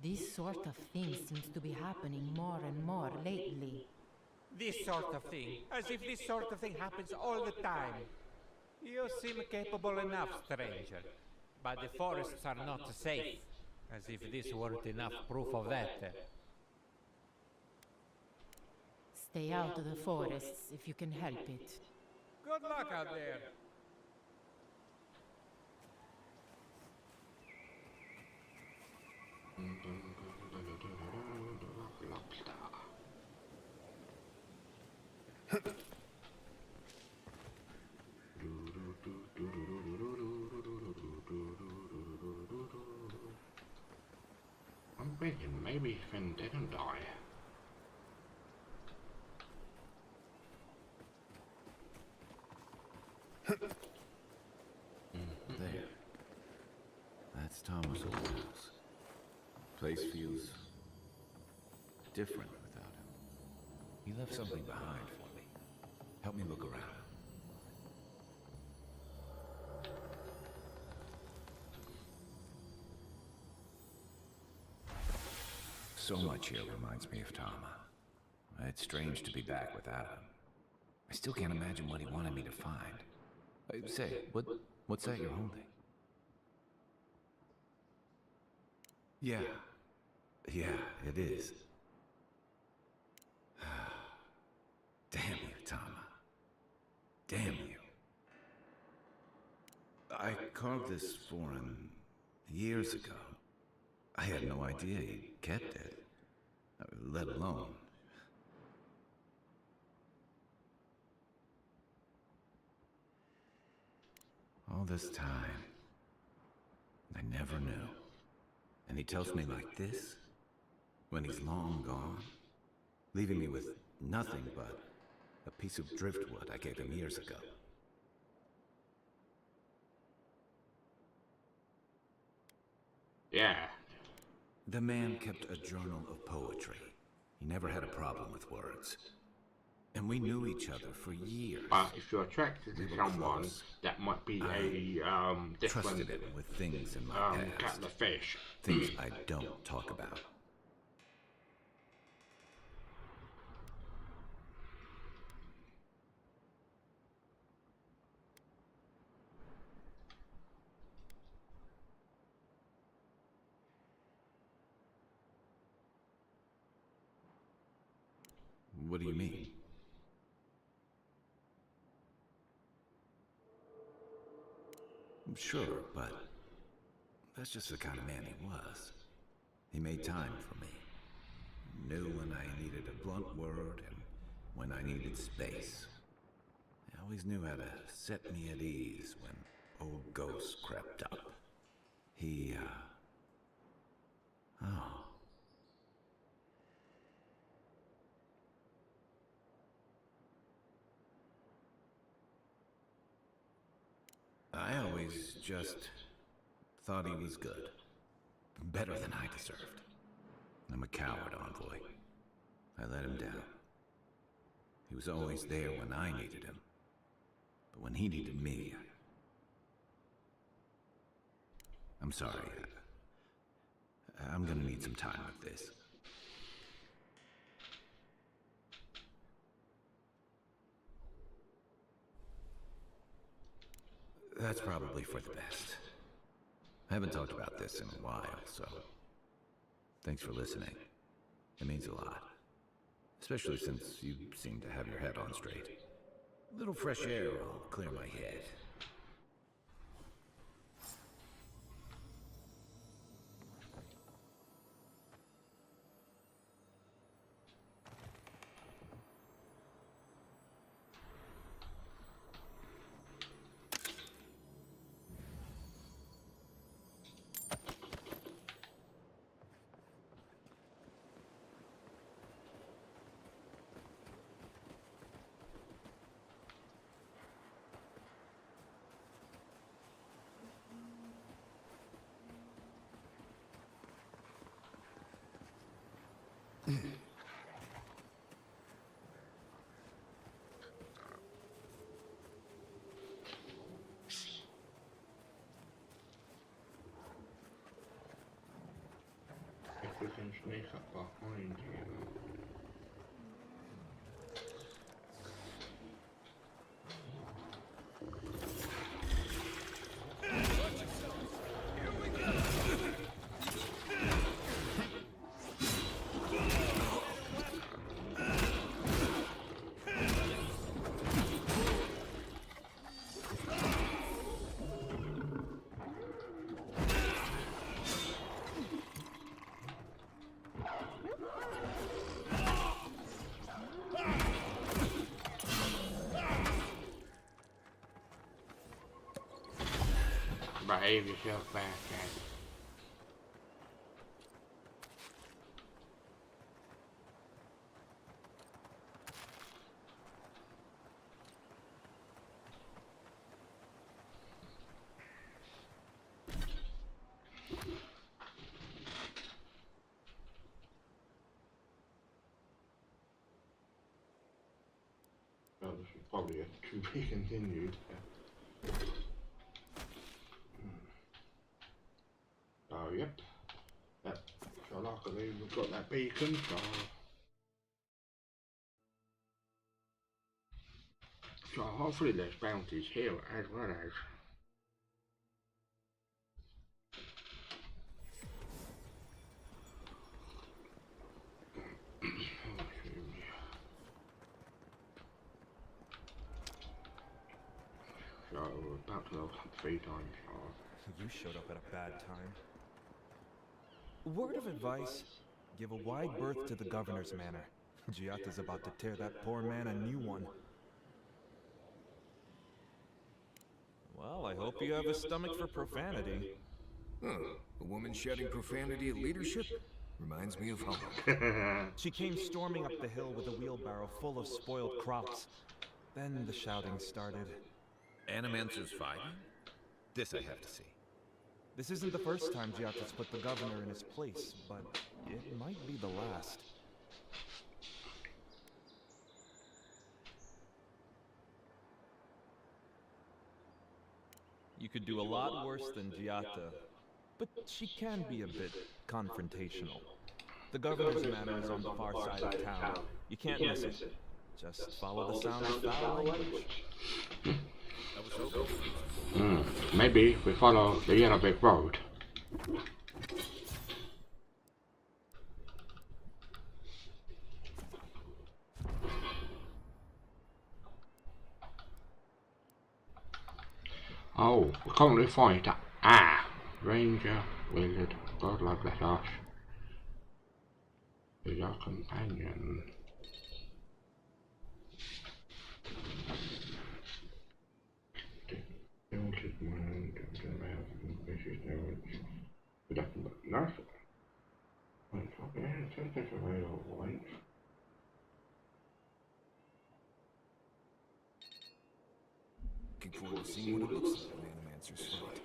This sort of thing seems to be happening more and more lately. This sort of thing, as if this sort of thing happens all the time. You seem capable enough, stranger. But the forests are not safe, as if this weren't enough proof of that. Stay out of the forests if you can help it. Good luck out there. I'm thinking maybe Finn didn't die. There. That's Thomas' old house. Place feels different without him. He left something behind for me. Help me look around. So much here reminds me of Tama. It's strange to be back without him. I still can't imagine what he wanted me to find. Say, what's that you're holding? Yeah, it is. Damn you, Tama. Damn you. I carved this for him years ago. I had no idea he kept it, let alone. All this time, I never knew. And he tells me like this, when he's long gone, leaving me with nothing but a piece of driftwood I gave him years ago. Yeah. The man kept a journal of poetry. He never had a problem with words. And we knew each other for years. If you're attracted to someone, that might be a different... Trusted him with things in my past. Kettle of fish. Things I don't talk about. What do you mean? Sure, but that's just the kind of man he was. He made time for me. Knew when I needed a blunt word and when I needed space. He always knew how to set me at ease when old ghosts crept up. Oh. I always just thought he was good. Better than I deserved. I'm a coward, Envoy. I let him down. He was always there when I needed him. But when he needed me, I'm sorry. I'm gonna need some time with this. That's probably for the best. I haven't talked about this in a while, so thanks for listening. It means a lot. Especially since you seem to have your head on straight. A little fresh air will clear my head. If we can sneak up behind you. Behave yourself back, guys. Well, this is probably to be continued. Oh, yep. Yep. So luckily we've got that beacon, so hopefully there's bounties here as well as so we're about to level up 3 times. You showed up at a bad time. Word of advice, give a wide berth to the governor's manor. Giatta's about to tear that poor man a new one. Well, I hope you have a stomach for profanity. Huh, a woman shouting profanity at leadership? Reminds me of home. She came storming up the hill with a wheelbarrow full of spoiled crops. Then the shouting started. Animancer's fighting? This I have to see. This isn't the first time Giatta's put the governor in his place, but it might be the last. You could do a lot worse than Giatta, but she can be a bit confrontational. The governor's manor is on the far side of town. You can't miss it. Just follow the sound of foul language. Maybe if we follow the yellow brick road. Oh, we can't really fight that. Ah! Ranger, wizard, godlike, let us. Is our companion. Noted mind, nothing. Okay, take this away all once. Looking forward to seeing what it looks like when the Animancers fight.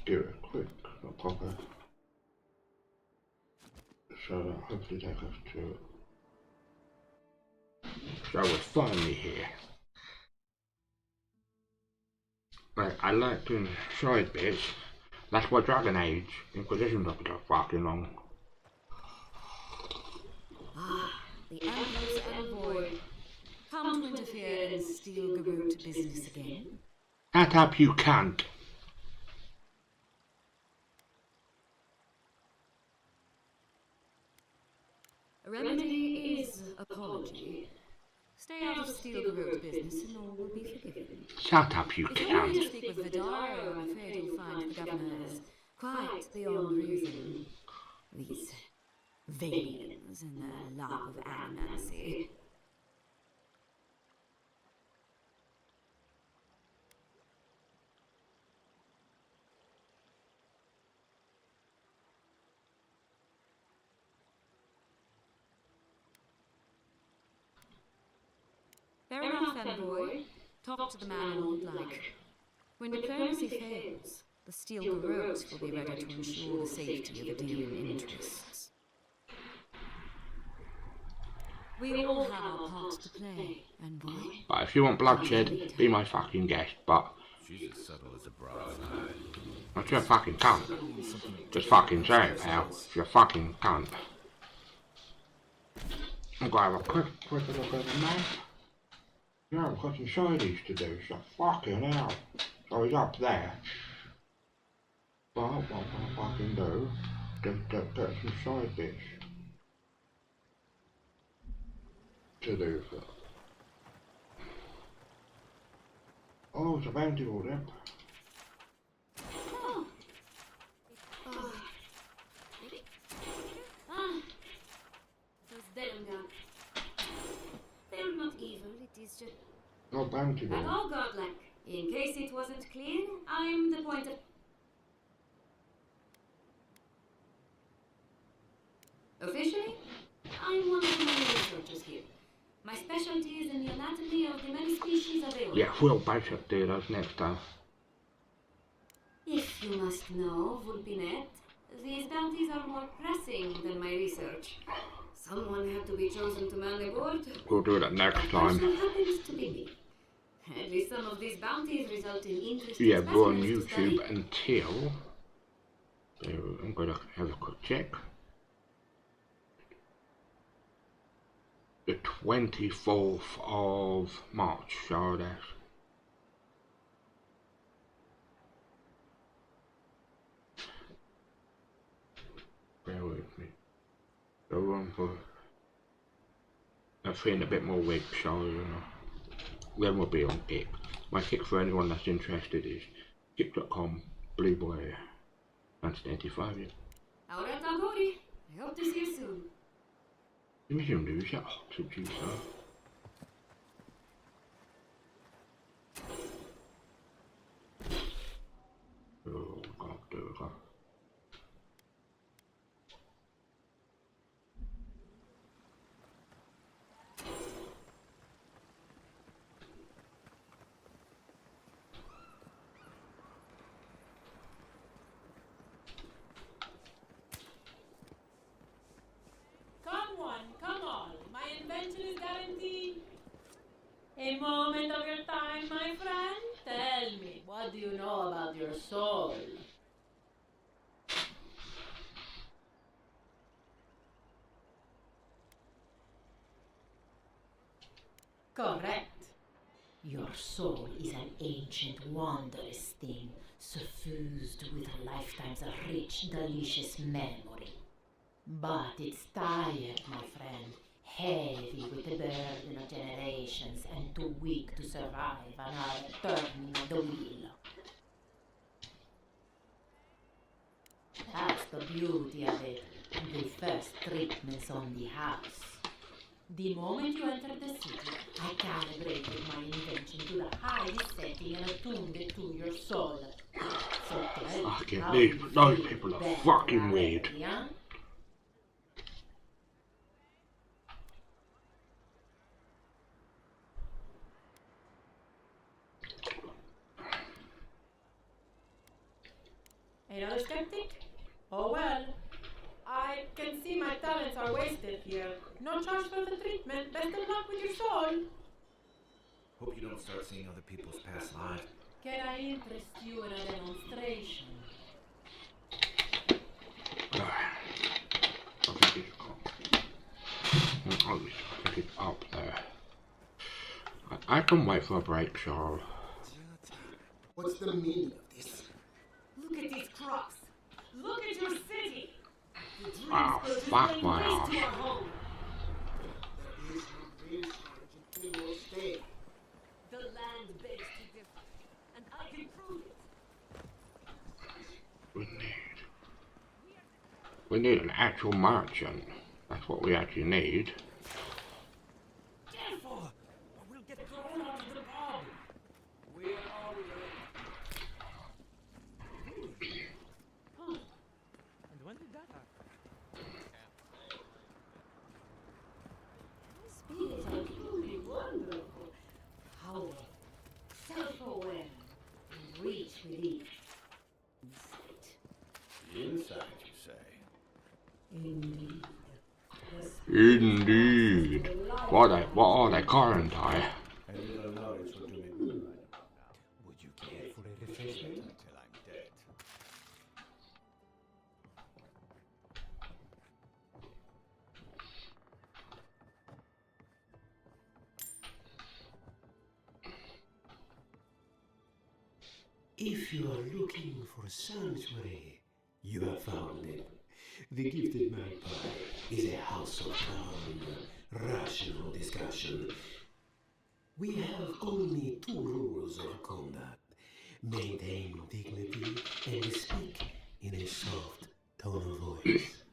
Do it quick, not proper. So that hopefully take us to. So we're finally here. Right, I like doing side bits. That's why Dragon Age Inquisition took so fucking long. Ah, the Emperor's envoy. Come to interfere in Steel Garrote business again? Shut up, you cunt! A remedy is apology. Stay out of Steel Garrote business and all will be forgiven. Shut up, you If you want to cunt! speak with Vidaro, I'm afraid you'll find the governor is quite beyond reason. These Valians and their love of animancy. Fair enough, envoy. Talk to the man all you'd like. When diplomacy fails, the Steel Garrote will be ready to ensure the safety of Adirian interests. We all have our part to play, envoy. But if you want bloodshed, be my fucking guest, but She's as subtle as a brass. not your fucking cunt. Just fucking say it, pal. You're a fucking cunt. I'm gonna have a quick look at the map. Yeah, I've got some sideys to do, so fucking hell. So he's up there. But what I fucking do, just get some side bits to do for. Oh, it's a bounty order. Oh. Those Delunga. They're not evil, it is just... No bounty At order. all godlike. In case it wasn't clear, I'm the point of... Officially, I'm one of the many researchers here. My specialty is in the anatomy of the many species of Avowed. Yeah, we'll basic do those next time. If you must know, Vulpinet, these bounties are more pressing than my research. Someone had to be chosen to man the board. We'll do that next That time. person happens to be me. At least some of these bounties result in interesting Yeah, we're on specimens to study. YouTube until. So I'm gonna have a quick check. The 24th of March, so that's. Bear with me. Go on for. I think a bit more weeks, so you know. Then we'll be on Kick. My Kick for anyone that's interested is kick.com blueboy 1985. Yeah. Ahora Tagori. I hope to see you soon. Give me some news, yeah. Oh, some juice, huh? Oh, God, do it, huh? Come on. My invention is guaranteed. A moment of your time, my friend. Tell me, what do you know about your soul? Correct. Your soul is an ancient, wondrous thing, suffused with lifetimes of rich, delicious memory. But it's tired, my friend, heavy with the burden of generations and too weak to survive another turning of the wheel. That's the beauty of it, the first treatments on the house. The moment you entered the city, I calibrated my invention to the highest setting and attuned it to your soul. So tell me, how do you those feel people are better fucking weird. already, huh? Another skeptic? Oh well. I can see my talents are wasted here. No charge for the treatment. Best of luck with your soul. Hope you don't start seeing other people's past lives. Can I interest you in a demonstration? I think it's up there. I can wait for a break, Charles. What's the meaning of this? Look at these crops. Look at your city. The dream Wow, scourge is fuck laying my waste ass. to our home. There is no dream scourge until you stay. The land begs to differ, and I can prove it. We need an actual merchant. That's what we actually need. Careful! We'll get thrown out of the pub. We're all Huh. And when did that happen? Spirits are truly wonderful. Powerful, self-aware, and reach within. Inside, you say? Indeed. Indeed. What are they current eye? And little knowledge what to make me right about now. Would you care for a refreshment until I'm dead? If you are looking for sanctuary, you have found it. The Gifted Magpie is a house of calm, rational discussion. We have only two rules of conduct. Maintain dignity and speak in a soft tone of voice.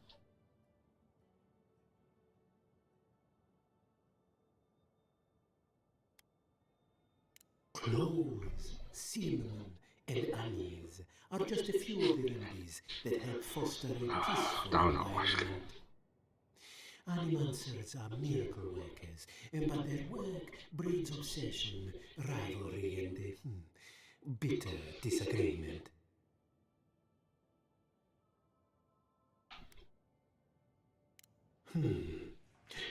Cloves, cinnamon, and anise are just a few of the remedies that help foster a peaceful environment. Animancers are miracle workers, but their work breeds obsession, rivalry, and bitter disagreement.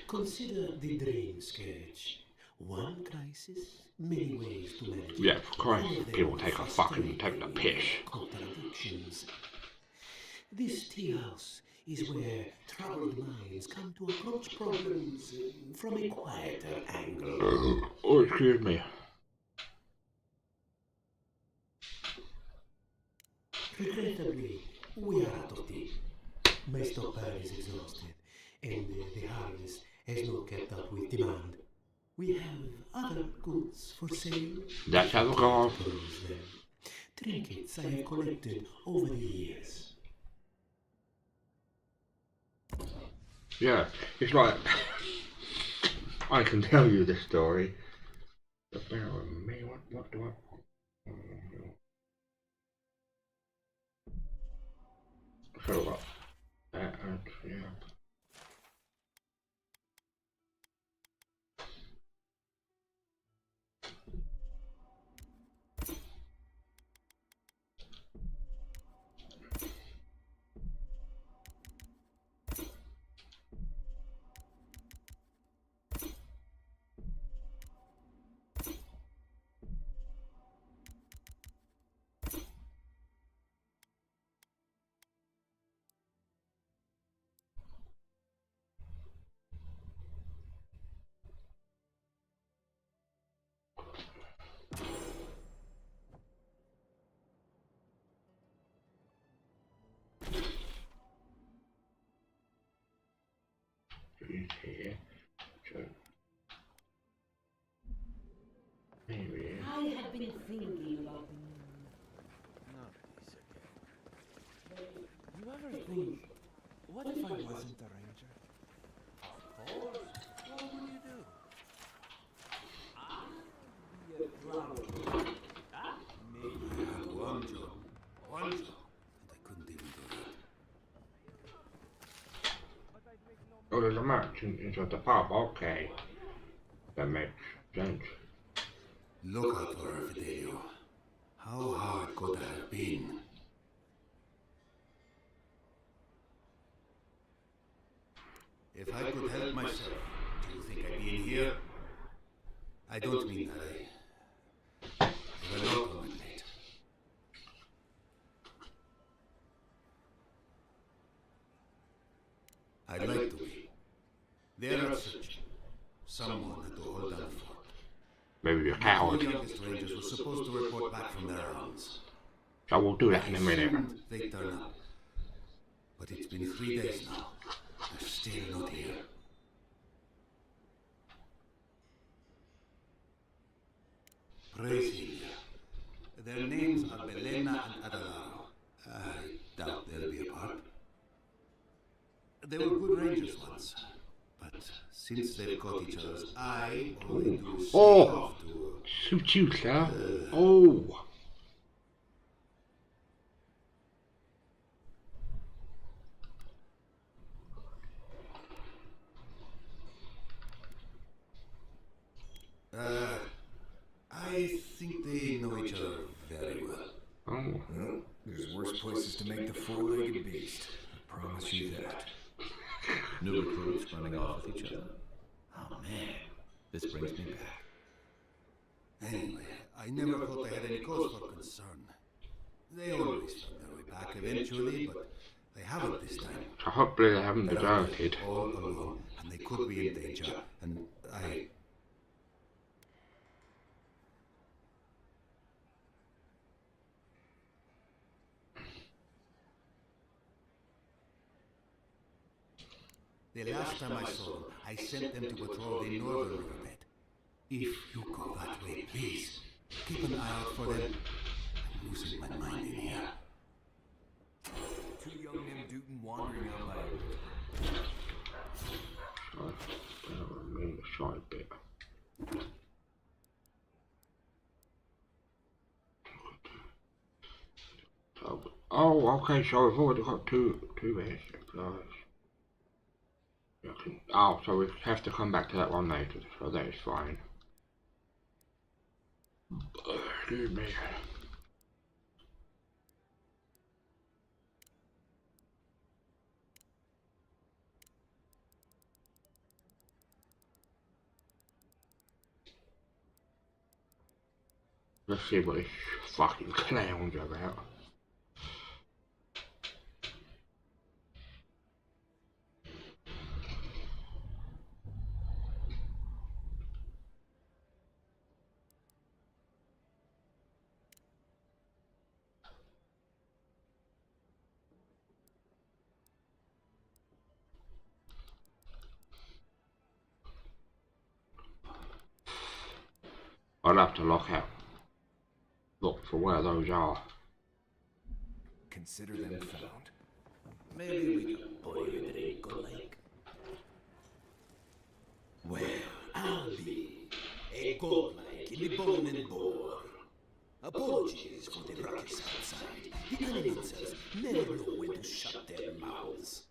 Consider the drain scourge. One crisis, many ways to manage it. Yeah, of course. People take the piss. Contradictions. This tea house is where troubled minds come to approach problems from a quieter angle. Oh, excuse me. Regrettably, we are out of tea. My stockpile is exhausted, and the harvest has not kept up with demand. We have other goods for sale. Let's have a go. Trinkets I have collected over the years. Yeah, it's like I can tell you this story. But bear with me. What do I? So what? Yeah. is here. So there we are. I have been thinking about Not this again. You ever think, what if I wasn't a ranger? Of course. What would you do? I'd be a clown. Maybe. I had one job, and I couldn't even do it. Oh, there's a match inside the pub. Okay, that makes sense. Look out for her, Fidelio. How hard could that have been? If I could help myself, do you think I'd be in here? I don't mean that. I have a lot on my plate. I'd like to be. They're at search. Someone had to hold down the fort. Maybe you're a coward. The youngest rangers were supposed to report back from their rounds. So we'll do that in a minute. They turn up. But it's been 3 days now. They're still not here. Praise him. Their names are Belena and Adalaro. I doubt they'll be apart. They were good rangers once, but since they've caught each other's eye, all they do is Oh! Shoot you, sir. Oh! I think they know each other very well. Oh. Well, there's worse places to make the four-legged beast. I promise you that. New recruits running off with each other. Oh man, this brings me back. Anyway, I never thought they had any cause for concern. They always found their way back eventually, but they haven't this time. So hopefully they haven't They're deserted. all alone, and they could be in danger, and I... The last time I saw them, I sent them to patrol the northern riverbed. If you go that way, please, keep an eye out for them. I'm losing my mind in here. Two young Nimdutin wandering out by I mean, a side bit. So, oh, okay, so we've already got two airship guys. Oh, so we have to come back to that one later, so that is fine. Excuse me. Let's see what this fucking clown's about. I'll have to look for where those are. Consider them found. Maybe we can buy you a drink or like. Well, I'll be a godlike in the bone and bore. Apologies for the ruckus outside. The animals never know when to shut their mouths.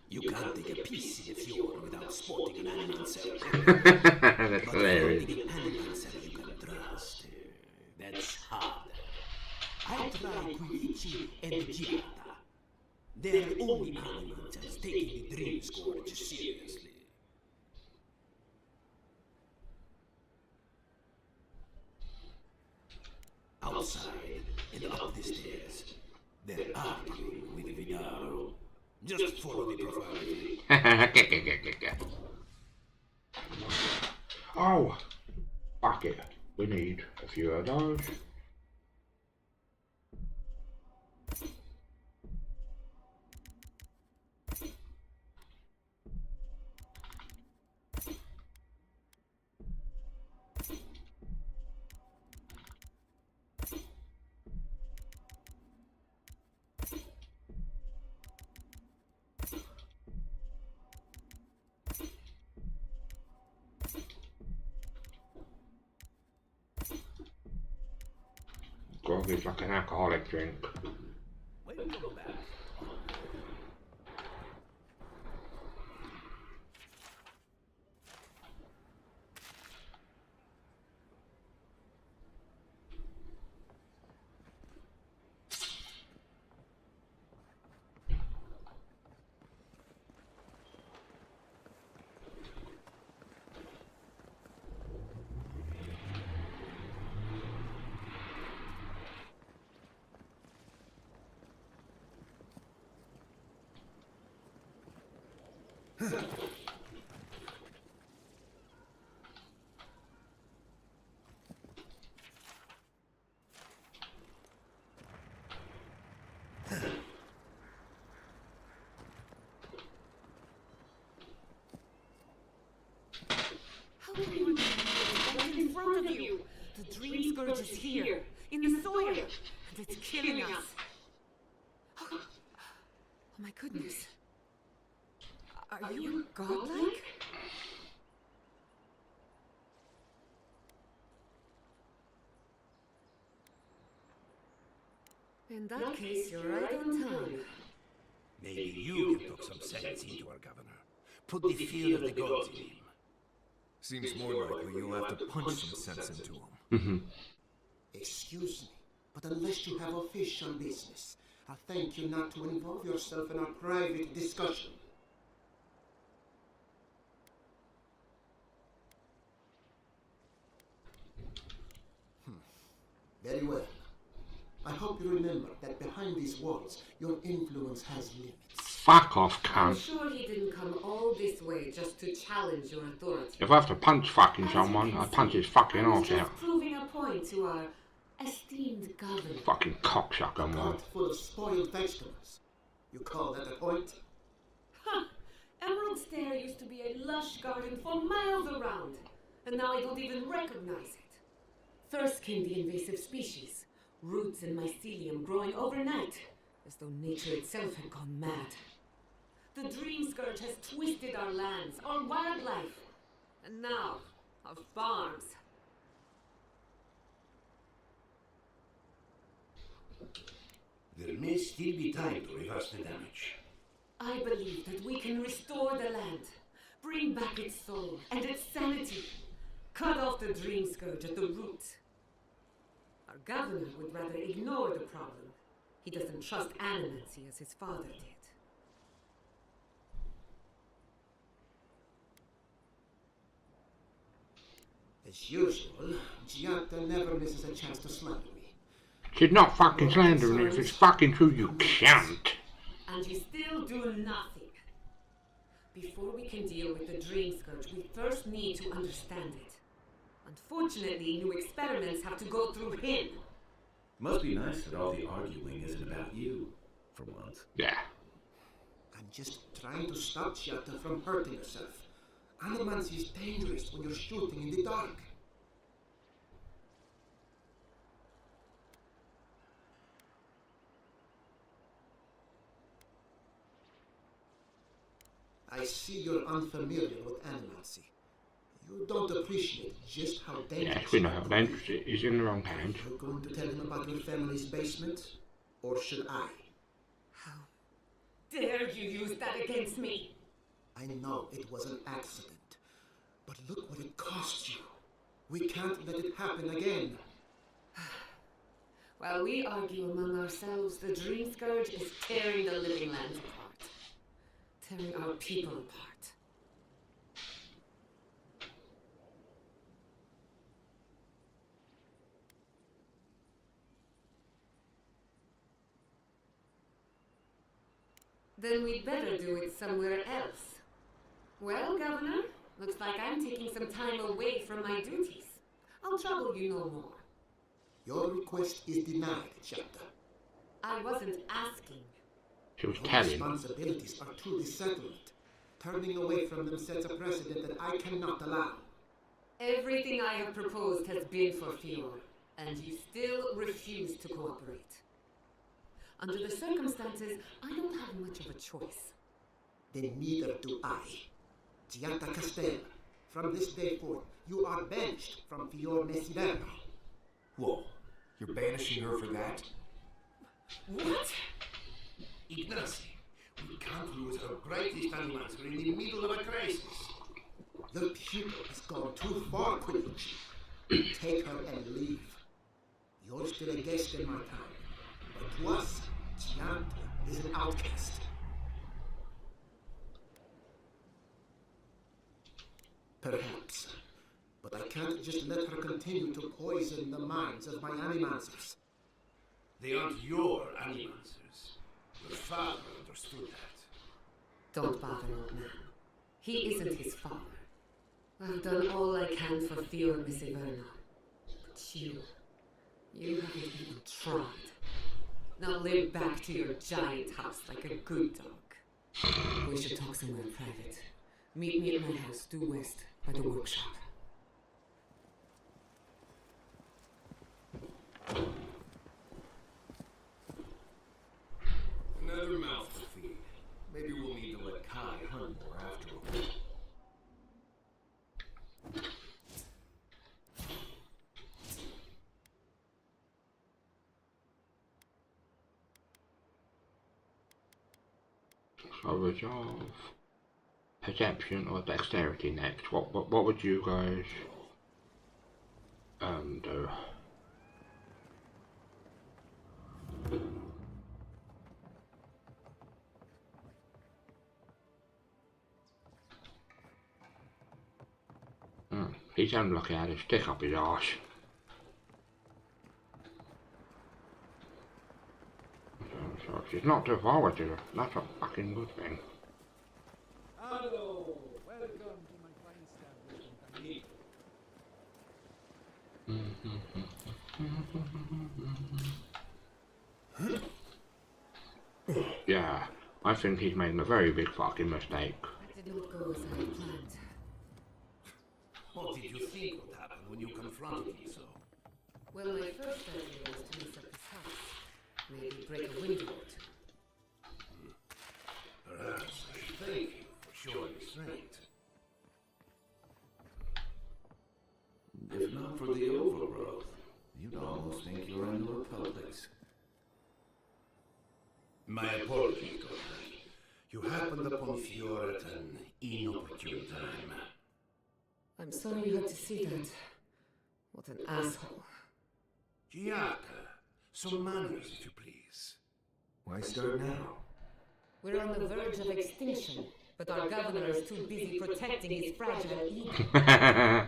You can't take a piece of fjord without spotting an animal cell. That's hilarious. But finding an animal cell you can trust, that's harder. I try Kuichi and Giata. They're the only animals that's taking the dream scourge seriously. Outside and up the stairs, they're arguing with Vidaro. Just follow the profanity. Oh, fuck it. We need a few of those. grog is like an alcoholic drink. Welcome back. How can you remember what's in front of you? The dream scourge is here, in the soil, and it's killing us. Oh my goodness. Are you godlike? In that case, you're right on time. Maybe you can talk some sense into our governor. Put the fear of the gods in him. Seems more likely you'll have to punch some sense into him. Excuse me, but unless you have official business, I'll thank you not to involve yourself in our private discussion. Very well. I hope you remember that behind these walls, your influence has limits. Fuck off, I'm cunt. sure he didn't come all this way just to challenge your authority. If I have to punch fucking someone, I punch his fucking arse out. Just proving a point to our esteemed governor. Fucking cocksucker, man. Pot full of spoiled vegetables. You call that a point? Ha! Emerald Stair used to be a lush garden for miles around, and now I don't even recognize it. First came the invasive species, roots and mycelium growing overnight, as though nature itself had gone mad. The dream scourge has twisted our lands, our wildlife, and now our farms. There may still be time to reverse the damage. I believe that we can restore the land, bring back its soul and its sanity, cut off the dream scourge at the roots. Our governor would rather ignore the problem. He doesn't trust animancy as his father did. As usual, Giatta never misses a chance to slander me. She's not fucking slandering it. If it's fucking true, you can't. And you still do nothing. Before we can deal with the dream scourge, we first need to understand it. Unfortunately, new experiments have to go through him. Must be nice that all the arguing isn't about you, for once. Yeah. I'm just trying to stop Giatta from hurting herself. Animancy is dangerous when you're shooting in the dark. I see you're unfamiliar with animancy. You don't appreciate just how dangerous. Yes, we know how dangerous it is in the wrong hands. Are you going to tell him about your family's basement? Or should I? How dare you use that against me? I know it was an accident. But look what it cost you. We can't let it happen again. While we argue among ourselves, the dream scourge is tearing the living lands apart. Tearing our people apart. Then we'd better do it somewhere else. Well, Governor, looks like I'm taking some time away from my duties. I'll trouble you no more. Your request is denied, Giatta. I wasn't asking. She was Your telling. responsibilities are to the settlement. Turning away from them sets a precedent that I cannot allow. Everything I have proposed has been for Fior, and you still refuse to cooperate. Under the circumstances, I don't have much of a choice. Then neither do I. Giatta Castella, from this day forth, you are banished from Fior Mesiderno. Whoa. You're banishing her for that? What? Ignacy, we can't lose our greatest animator in the middle of a crisis. The pupil has gone too far, Quinlucci. Take her and leave. You're still a guest in my town, but to us, Chianti is an outcast. Perhaps, but I can't just let her continue to poison the minds of my animancers. They aren't your animancers. Your father understood that. Don't bother, old man. He isn't his father. I've done all I can for Fior Miss Iverna. But you haven't even tried. Now live back to your giant house like a good dog. We should talk somewhere private. Meet me at my house due west by the workshop. Another mouth to feed. Maybe we'll need to let Kai hunt more after all. So resolve, perception or dexterity next. What would you guys do? He's unlucky had a stick up his arse. So she's not too far with you. That's a fucking good thing. Hello, welcome to my fine establishment. Yeah, I think he's made a very big fucking mistake. That did not go as I had planned. What did you think would happen when you confronted me so? Well, my first idea was to mess up his house. Maybe break a window or two. Perhaps I should thank you for showing restraint. If not for the overgrowth, you'd almost think you're into a Publix. My apologies, Godfrey. You happened upon Fior at an inopportune time. I'm sorry you had to see that. What an asshole. Giaca, some manners, if you please. Why start now? We're on the verge of extinction, but our governor is too busy protecting his fragile ego.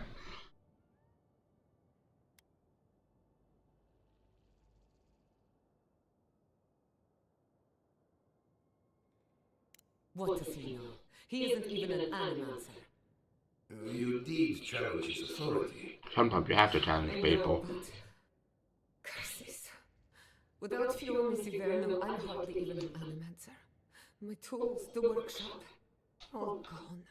What does he know? He isn't even an animancer. You did challenge his authority. Sometimes you have to challenge people. Curses. Without Fior Miss Iverna, I'm hardly even an animancer. My tools, the workshop, all gone.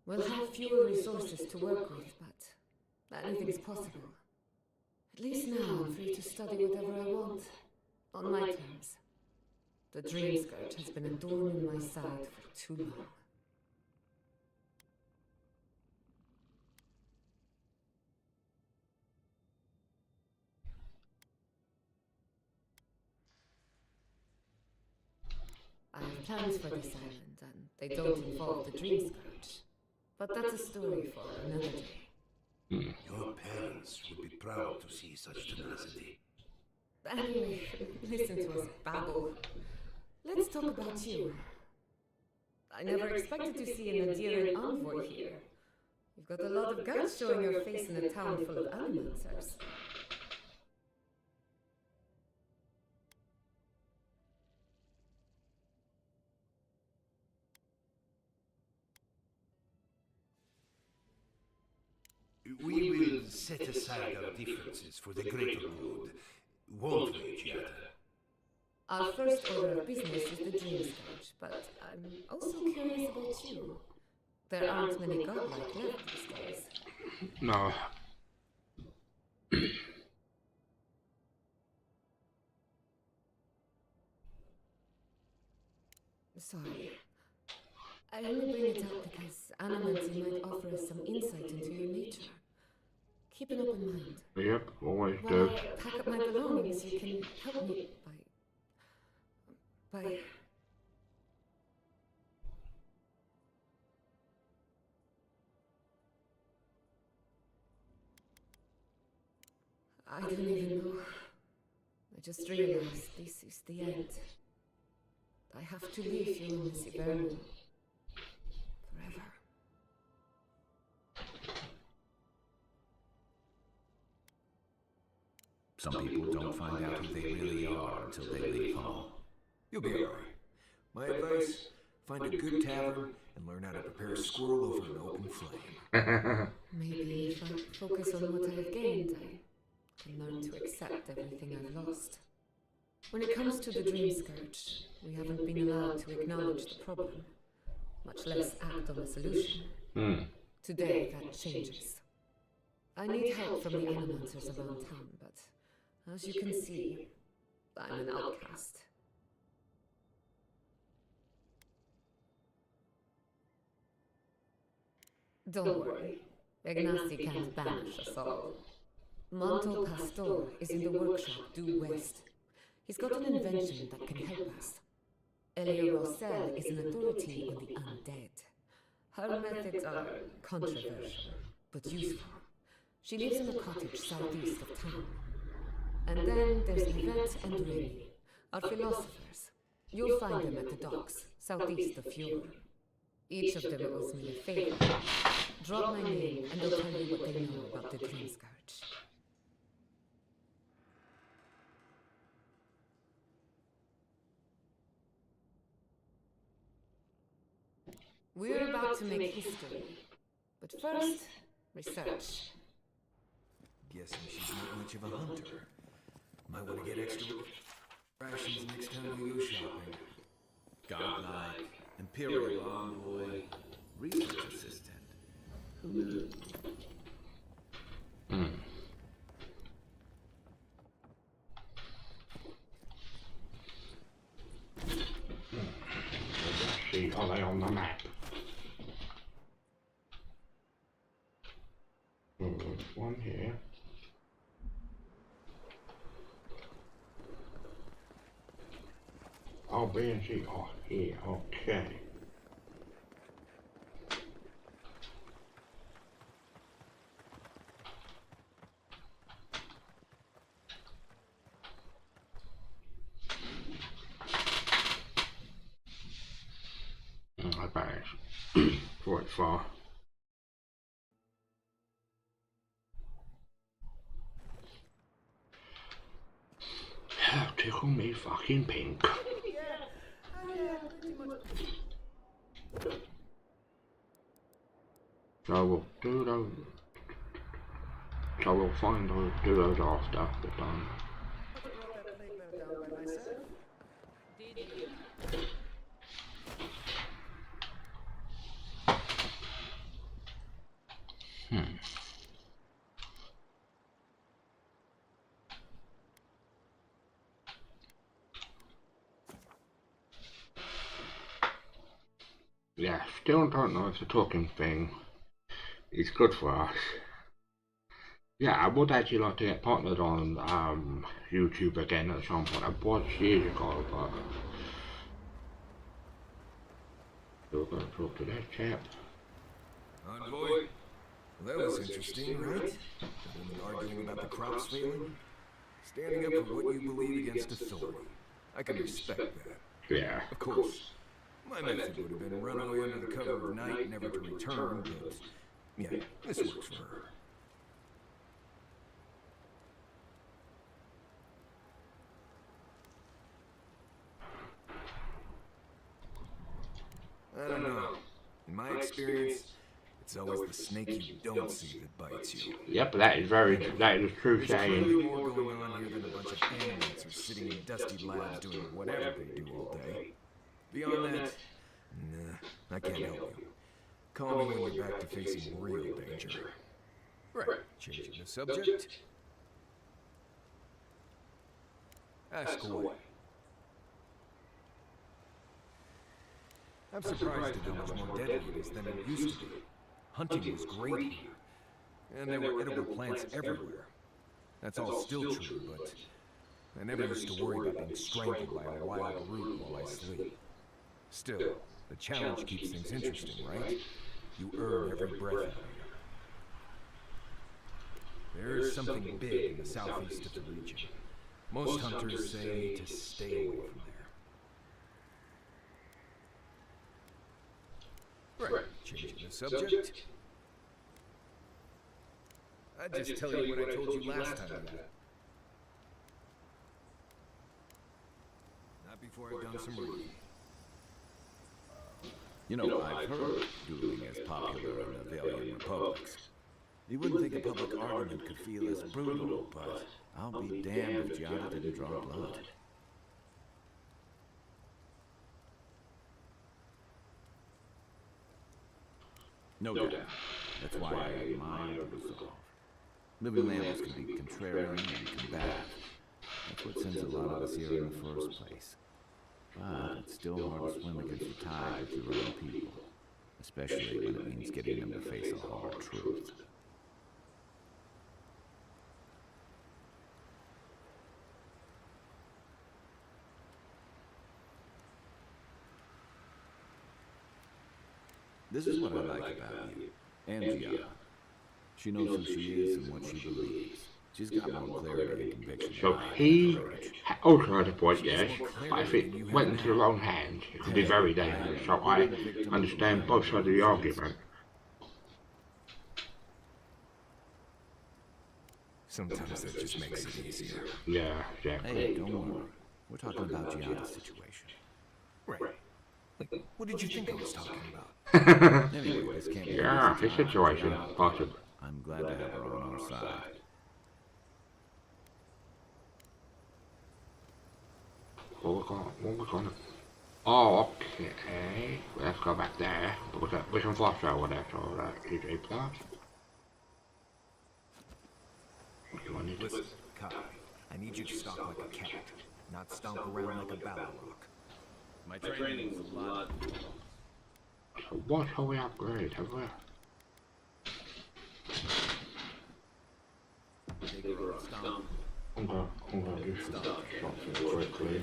We'll have fewer resources to work with, but anything's possible. At least now I'm free to study whatever I want, on my terms. The dream scourge has been a thorn in my side for too long. I have plans for this island, and they don't involve the dream scourge. But that's a story for another day. Your parents would be proud to see such tenacity. Anyway, listen to us babble. Let's talk about you. I never expected to see an Adirian envoy here. You've got a lot of guts showing your face in a town full of animancers. We will set aside our differences for the greater good, won't we, Giada? Our first order of business is the dream scourge, but I'm also curious about you. There aren't many godlike left these days. No. Sorry. I only bring it up because animancy might offer us some insight into your nature. Keep an open mind. Yep, always While do. I pack up my belongings, you can help me by... I don't even know. I just realized this is the end. I have to leave you and Miss Iverno. Forever. Some people don't find out who they really are until they leave home. You'll be alright. My advice, find a good tavern and learn how to prepare a squirrel over an open flame. Maybe if I focus on what I've gained, I can learn to accept everything I've lost. When it comes to the Dream Scourge, we haven't been allowed to acknowledge the problem, much less act on a solution. Today, that changes. I need help from the animators around town, but as you can see, I'm an outcast. Don't worry, Ignasi can't banish us all. Manto Pastor is in the workshop due west. He's got an invention that can help us. Elia Rossell is an authority on the undead. Her methods are controversial, but useful. She lives in a cottage southeast of town. And then there's Yvette and Remy, our philosophers. You'll find them at the docks, southeast of Fjord. Each of them owes me a favor. Drop my name and they'll tell you what they know about the Dream Scourge. We're about to make history. But first, research. Guessing she's not much of a hunter. Might want to get extra rations next time we go shopping. Godlike, Imperial Envoy, Research Assistant. Who knew? Let's see, are they on the map? There's one here. Oh, B and C are here, okay. I bet it's quite far. Tickle me fucking pink. So we'll do those. So we'll find those, do those after we're done. Yeah, still don't know if the talking thing is good for us. Yeah, I would actually like to get partnered on YouTube again at some point. I watched years ago, but still gotta talk to that chap. Envoy? Well, that was interesting, right? The woman arguing about the crops failing? Standing up for what you believe against authority. I can respect that. Yeah. Of course. My method would have been run away under the cover of night, never to return, but yeah, this works for her. I don't know. In my experience, it's always the snake you don't see that bites you. Yep, that is a true saying. There's clearly more going on here than a bunch of animals sitting in dusty labs doing whatever they do all day. Beyond that, nah, I can't help you. Call me when you're back to facing real danger. Right, changing the subject. Ask away. I'm surprised at how much more deadly it is than it used to be. Hunting was great here, and there were edible plants everywhere. That's all still true, but I never used to worry about being strangled by a wild root while I sleep. Still, the challenge keeps things interesting, right? You earn every breath out here. There is something big in the southeast of the region. Most hunters say to stay away from there. Right, changing the subject. I'd just tell you what I told you last time we met. Not before I've done some reading. You know, I've heard dueling is popular in the Valian republics. You wouldn't think a public argument could feel as brutal, but I'll be damned if Giada didn't draw blood. No doubt. That's why I admire the resolve. Living mammals can be contrarian and combative. That's what sends a lot of us here in the first place. But it's still hard to swim against the tide with your own people, especially when it means getting them to face a hard truth. This is what I like about you, and Giada. She knows who she is and what she believes. She's got more clarity and conviction. So he also had a point, yes, but if it went into the wrong hands, it could be very dangerous. So I understand both sides of the argument. Sometimes that just makes it easier. Yeah, exactly. Hey, don't worry. We're talking about Giada's situation. Right. Like, what did you think I was talking about? Anyway, this can't be yeah, his situation, possible. I'm glad to have her on our side. What we're gonna... Oh, okay. Let's go back there. But we can flush over there, so that is a plus. What do I need to... Listen, Kai, I need you to stalk like a cat, not stomp around like a battle rock. My training's a lot. So what shall we upgrade? Have we... Take her on stomp. I'm gonna do something quickly.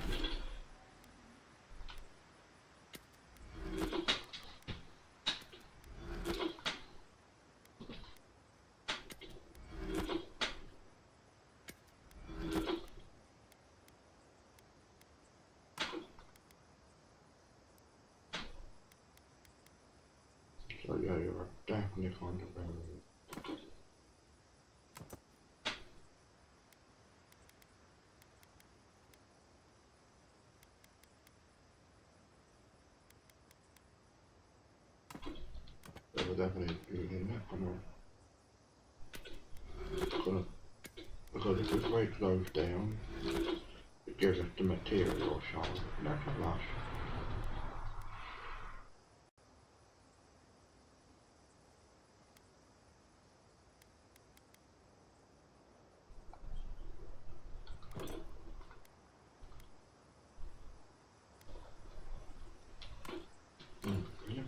So yeah, you're definitely on the road. So we're definitely using that. Because if we break those down, it gives us the material, so that's a plus. Yep.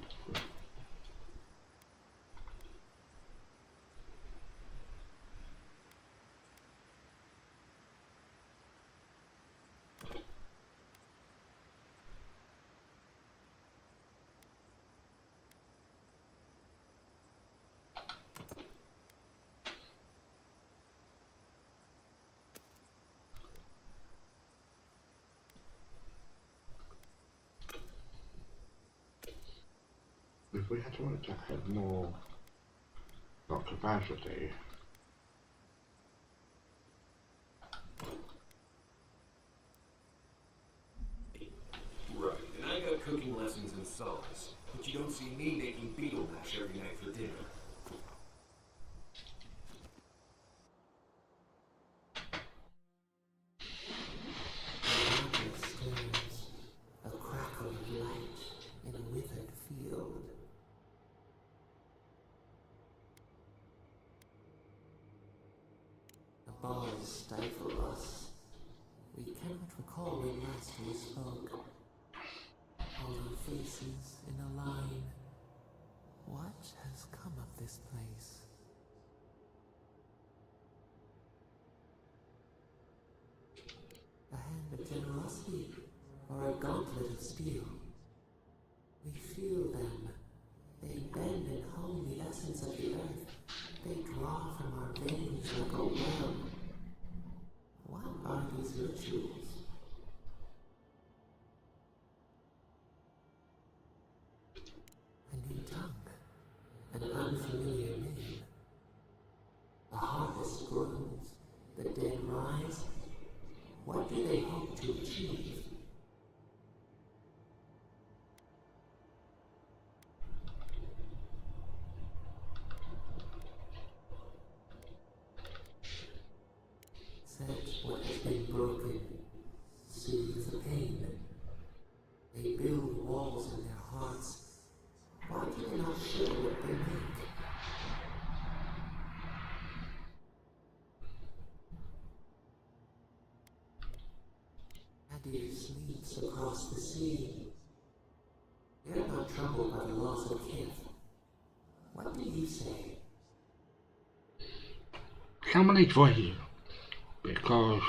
If we had someone that had more capacity, Right, and I got cooking lessons in solace, but you don't see me making beetle mash every night for dinner. Upstairs, a crackling light in a withered field. The bars stifle us. We cannot recall when last we spoke. All our faces in this place. A hand of generosity or a gauntlet of steel. We feel them. They bend and hold the essence of the earth. They draw from our veins like a well. What are these rituals? A new tongue, an unfamiliar name. The harvest grows, the dead rise. What do they hope to achieve? Set what has been broken, soothe the pain. They build walls in their hearts. Why do they not show what they make? Adir sleeps across the sea. They're not troubled by the loss of kith. What do you say? Some of these voices, because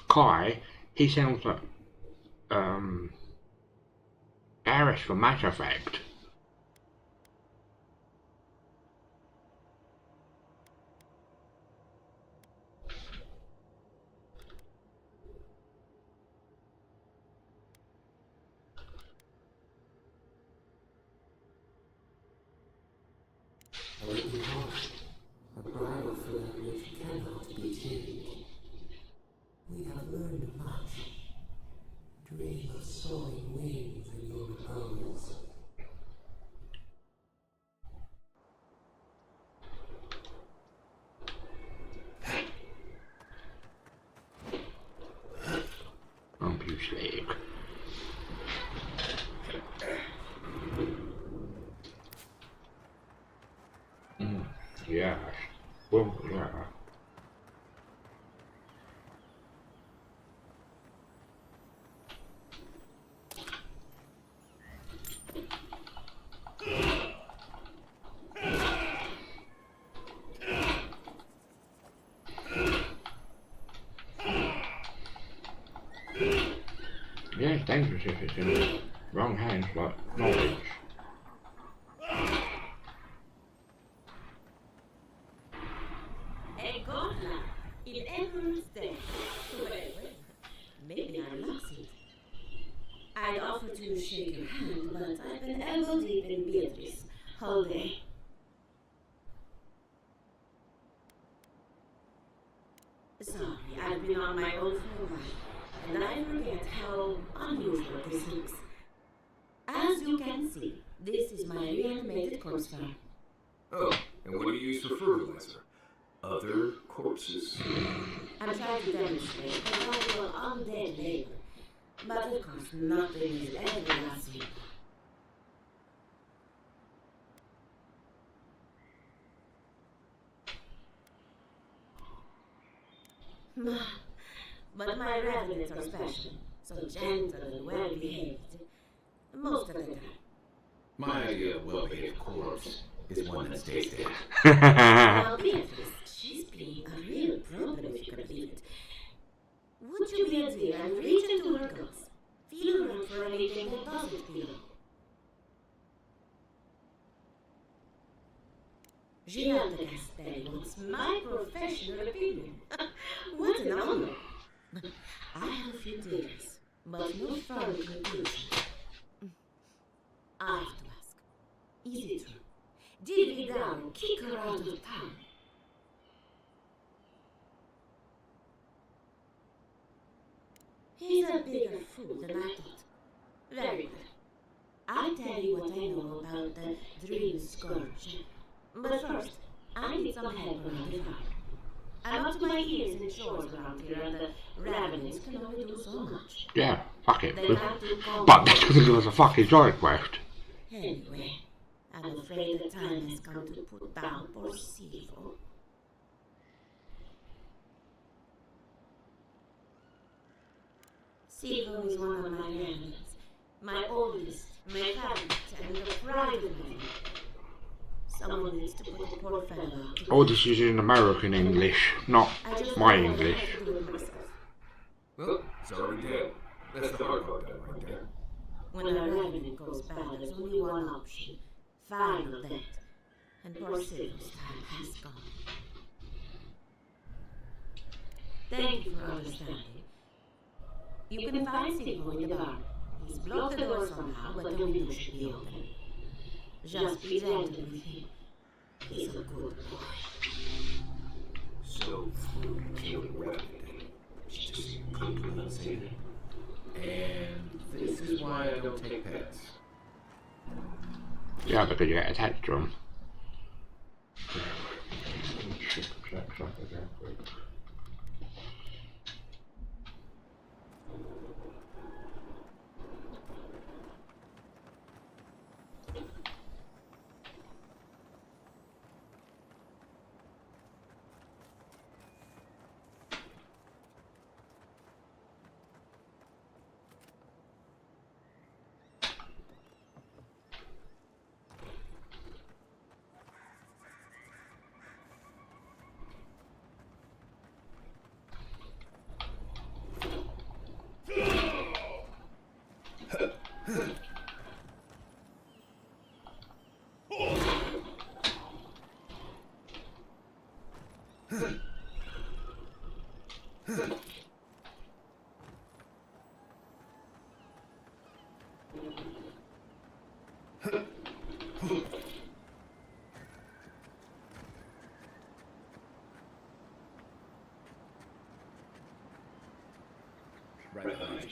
Kai, he sounds like Garrus from Mass Effect. A living heart, a bridal thread which cannot be changed. We have learned much. Dream of soaring wings in your repose. Bump you slave. Yeah. Well, yeah. Yeah, it's dangerous if it's in the wrong hands, like knowledge. A gauntlet in Emperor's Day. Well, maybe I'm lucky. I'd offer to shake your hand, but I've been elbow deep in Beatrice all day. Sorry, I've been on my own for a while, and I forget how unusual this looks. As you can see, this is my reanimated corpse farm. Oh, and what do you use for fertilizer? Other corpses? I'm trying to demonstrate the value of undead labor, but of course nothing is ever that simple. But my revenants are special, so gentle and well-behaved. Most of the time. My idea of a well-behaved corpse is one that stays dead. Now, Beatrice, she's been a real problem if you can believe it. Would you be a dear and reach into her guts? Feel around for anything that doesn't belong. Gianna Castelli wants my professional opinion. What an honor! I have a few theories, but no firm conclusions. I have to ask, is it true? Did Vidal kick her out of town? He's a bigger fool than I thought. Very well. I'll tell you what I know about the Dream Scourge. But first, I need some help around the farm. I'm up to my ears in chores around here, and the Ravens can only do so much. Yeah, fuck it. But that's because it was a fucking side quest. Anyway, I'm afraid the time has come to put down poor Silvo. Silvo is one of my remnants, my oldest My family and the pride of my family. Someone needs to put the poor fellow out. Oh, this is in American English, not my English. Well, it's already dead. That's the hard part done right there. When a revenant goes bad, there's only one option. Final death. And poor Silver's time has gone. Thank you for understanding. You can find Silver in the bar. He's blocked the door somehow, but the window should be open. Just be gentle with him. He's a good boy. So, killed Revenant. She just couldn't do without saying it. And this is why I don't take pets. Yeah, because you get attached to them. Right behind you.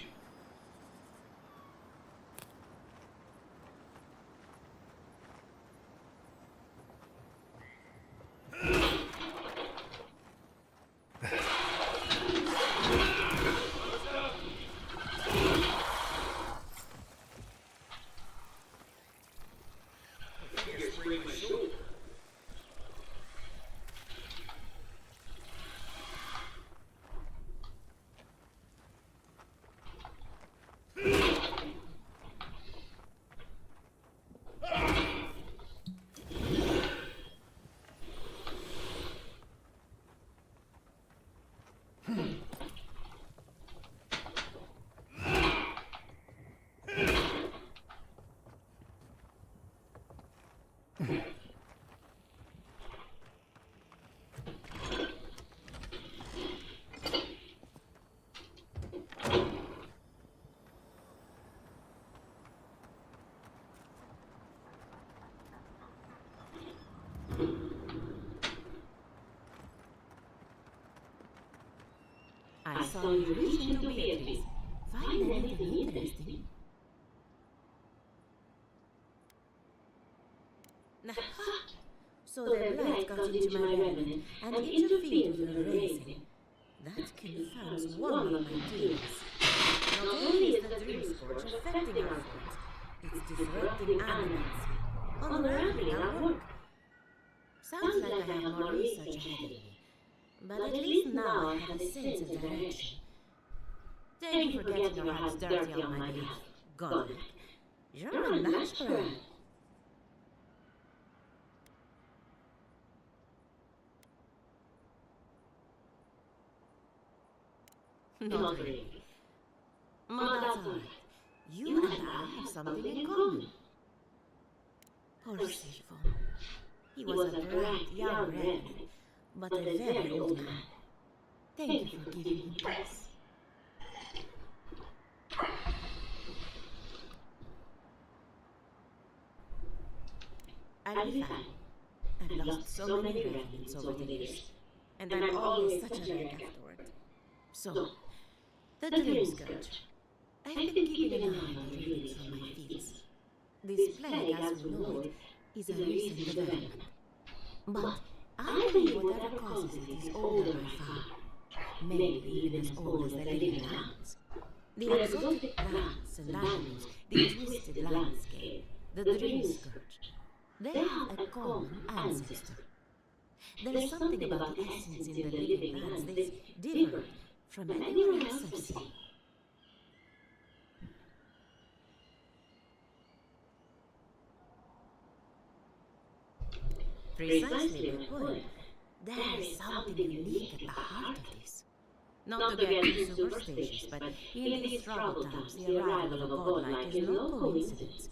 I saw you reach into Beatrice. Find anything interesting? So their blood got into my revenant and interfered with her raising. That confirms one of my theories. Not only is the dream scourge affecting our friends, it's disrupting animals, unraveling our work. Sounds like I have more research ahead of me, but at least now I have a sense of direction. Thank you for getting your hands dirty on my behalf, Godric. You're a natural. Not really. But that's alright. You and I have something in common. Poor Silvo. He was a bright young revenant, but a very old man. Thank you for giving him peace. I'll be fine. I've lost so many revenants over the years, and I'm always such a wreck afterward. So, the dream scourge. I've been keeping an eye on the readings from my fields. This plague, as we know it, is a recent development. But I believe whatever causes it is older by far, maybe even as old as the living lands. The exotic plants and animals, the twisted landscape, the dream scourge, they have a common ancestor. There's something about the essence in the living lands that's different from anywhere else I've seen. Precisely my point. There is something unique at the heart of this. Not to get too superstitious, but in these troubled times, the arrival of a godlike is no coincidence.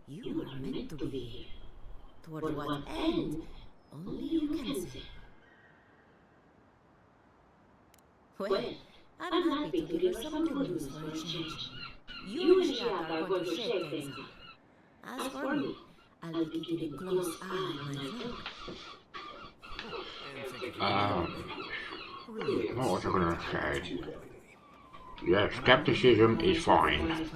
You are meant to be here. Toward what end, only you can say. Well, I'm happy to give her some good news for a change. You and Giat are going to shake things up. As for me, I'll be keeping a close eye on my flock. What was I gonna say? Yeah, skepticism is fine.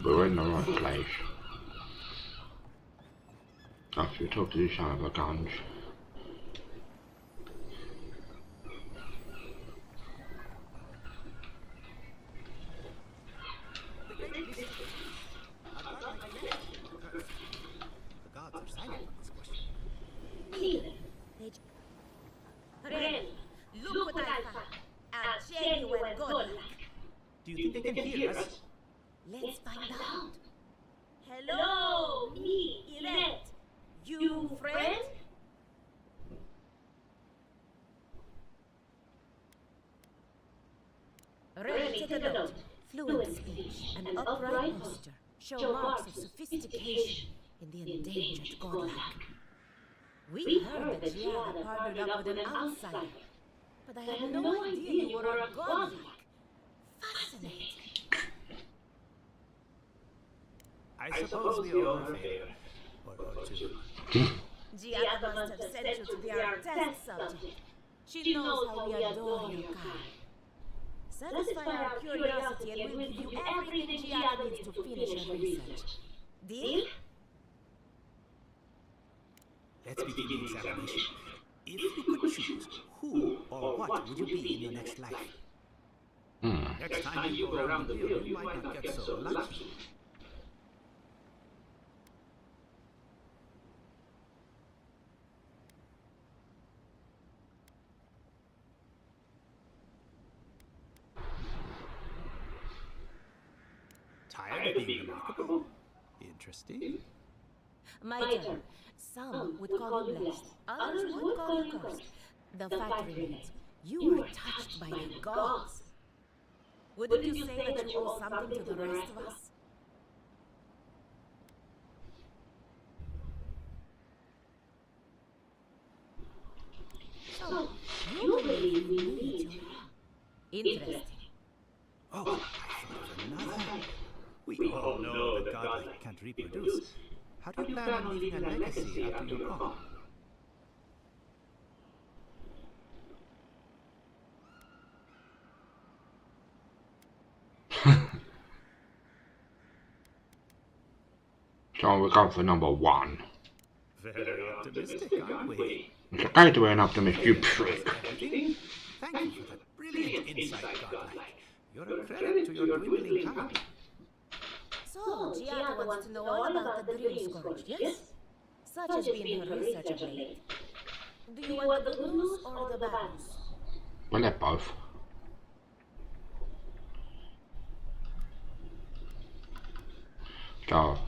We're in the right place. After we talk to this son of a guns. Really? Look what I found. A genuine godlike. Do you think they can hear us? Let's find out. Hello, me, Yvette. You friend? Really, take a note. Fluent speech and upright posture show marks of sophistication in the endangered godlike. We heard that Gia had partnered up with an outsider, but I had no idea you were a godlike. Fascinating. I suppose we owe her a favor. Or two. Giada must have sent you to be our test subject. She knows how we adore your kind. Satisfy our curiosity and we'll give you everything Giada needs to finish her research. Deal? Let's begin the examination. If you could choose, who or what would you be in your next life? Next time you go around the wheel, you might not get so lucky. Tired of being remarkable? Interesting. My turn. Some would call you blessed, others would call you cursed. The fact remains, you were touched by the gods. Wouldn't you say that you owe something to the rest of us? So, you believe we need your help. Interesting. Oh, I thought of another. We all know that godlike can't reproduce. How do you plan on leaving a legacy after you're gone? So we're going for number one. Very optimistic, aren't we? It's okay to be an optimist, you prick. Thank you for that brilliant insight, godlike. You're a credit to your dwindling kind. So, Giada wants to know all about the dream scourge, yes? Such has been her research of late. Do you want the good news or the bad news? Well, they're both. So,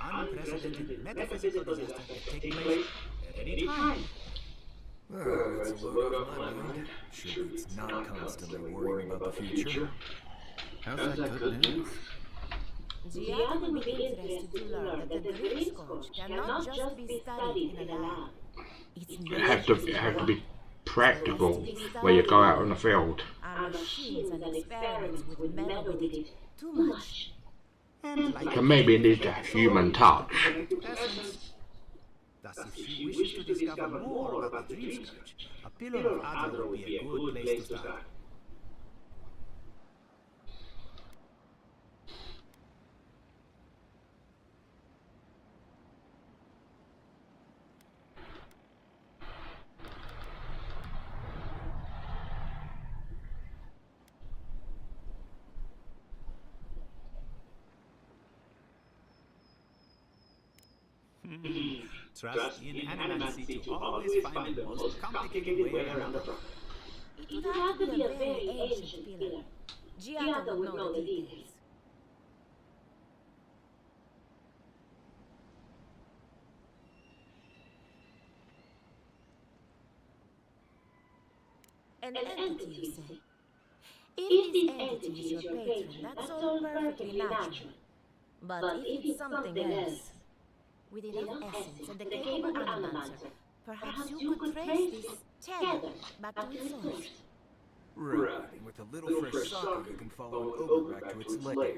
Unprecedented metaphysical disaster can take place at any time. Well, it's a load off my mind. It's not constantly worrying about the future. How's that good news? Giada will be interested to learn that the dream scourge cannot just be studied in a lab. it has to be practical where you go out on the field. Our machines and experiments would meddle with it too much. So maybe it needs a human touch. Thus, if she wishes to discover more about the dream scourge, a pillar of Adler would be a good place to start. Trust in animancy to always find the most complicated way around the hook. It would have to be a very ancient pillar. Giotto would know the details. An entity, you say? If this entity is your patron, that's all perfectly natural. But if it's something else, with enough essence and a capable animancer, perhaps you could trace this tether back to its source. Right, and with a little fresh soccer, you can follow an ogre back to its lair.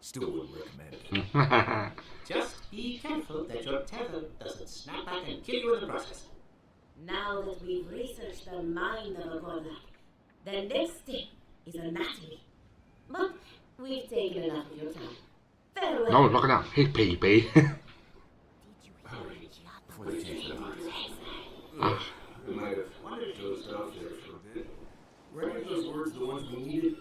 Still wouldn't recommend it. Just be careful that your tether doesn't snap back and kill you in the process. Now that we've researched the mind of a godlike, the next step is anatomy. But we've taken enough of your time. Farewell. No, look at that. His pee-pee. Before they change their minds. I might have dozed off there for a bit. Were any of those words the ones we needed?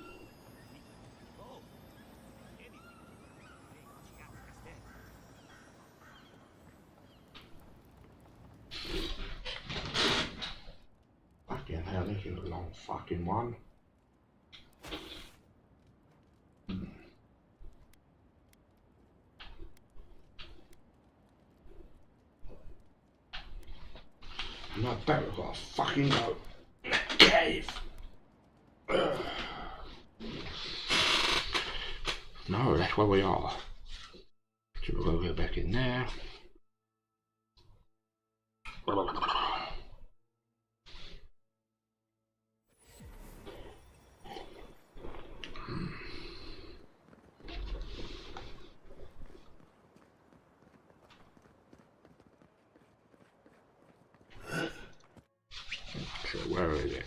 Fucking hell, this is a long fucking one. And I bet we've got to fucking go in that cave. No, that's where we are. So we'll go back in there. So where is it?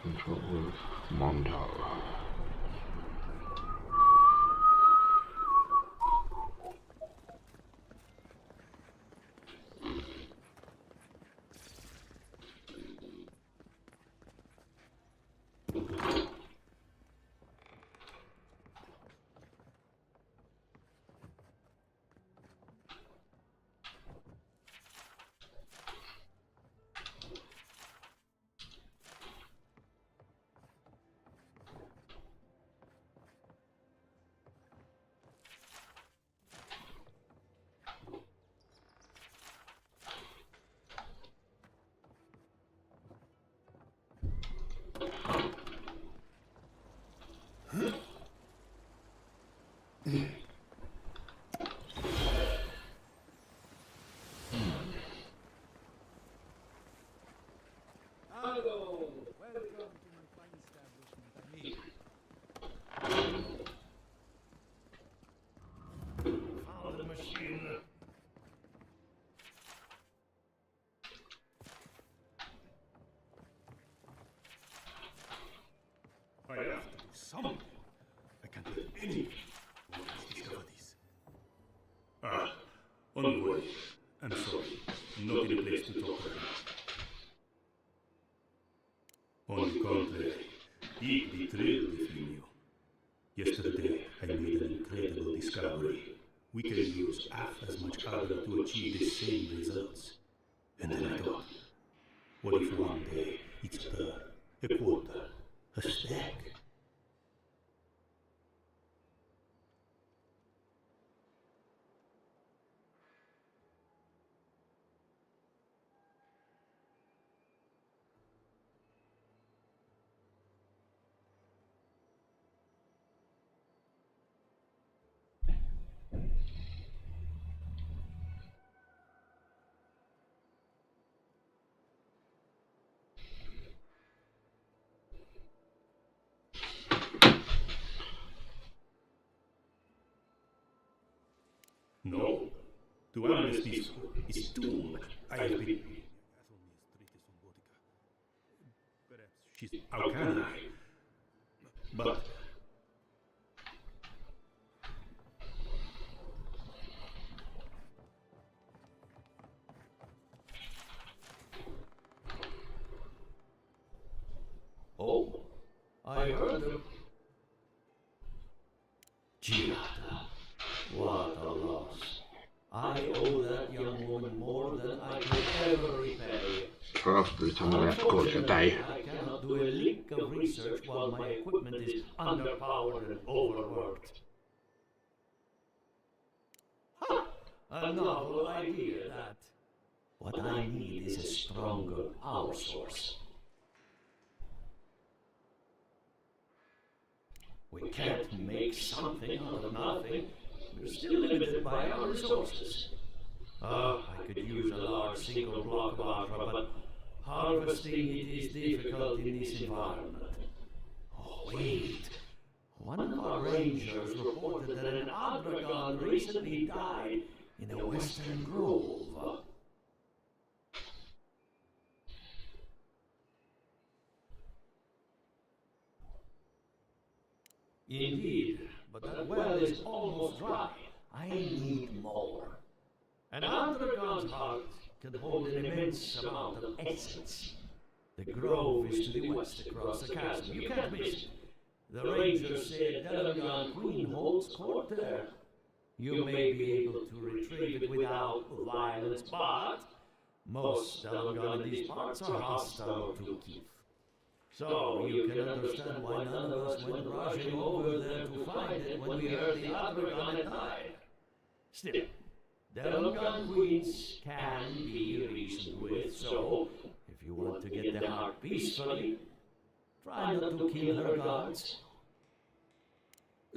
Control with Mondo. Hello! Welcome to my fine establishment. Found the machine. I have to do something. I can't let anyone discover this. Ah, envoy. I'm sorry. Not in a place to talk right now. On the contrary, deeply thrilled if you knew. Yesterday, I made an incredible discovery. We can use half as much powder to achieve the same results. And then I thought, what if one day it's a quarter, a stack? No. To harness this is too much. I have been... Perhaps she's... How can I? But... Giada, what a loss. I owe that young woman more than I could ever repay. So after the time we have to call it a day. I cannot do a lick of research while my equipment is underpowered and overworked. Ha! A novel idea, that. What I need is a stronger power source. We can't make something out of nothing. We're still limited by our resources. I could use a large single block of Ultra, but harvesting it is difficult in this environment. Oh, wait. One of our rangers reported that an Adragon recently died in a western grove. Indeed, but that well is almost dry. I need more. An Adragon's heart can hold an immense amount of essence. The grove is to the west across the chasm. You can't miss it. The rangers say Delagan Queen holds court there. You may be able to retrieve it without violence, but most Delagan in these parts are hostile to Keith. So you can understand why none of us went rushing over there to find it when we heard the Adragon had died. Still, Delagan Queens can be reasoned with, so if you want to get the heart peacefully, try not to kill her guards.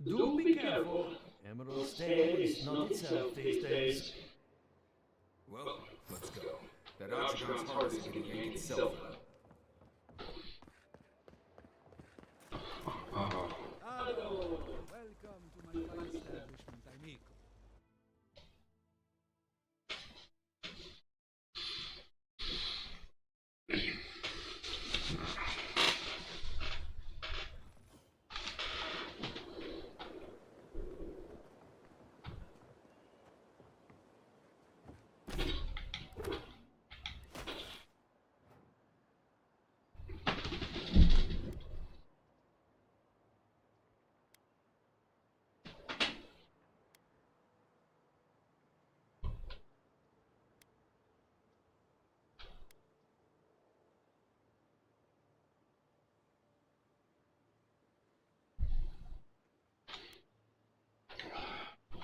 Do be careful. Emerald Stale is not itself these days. Well, let's go. That Adragon's heart isn't going to yank itself up. Hello! Welcome to my fine establishment, amigo.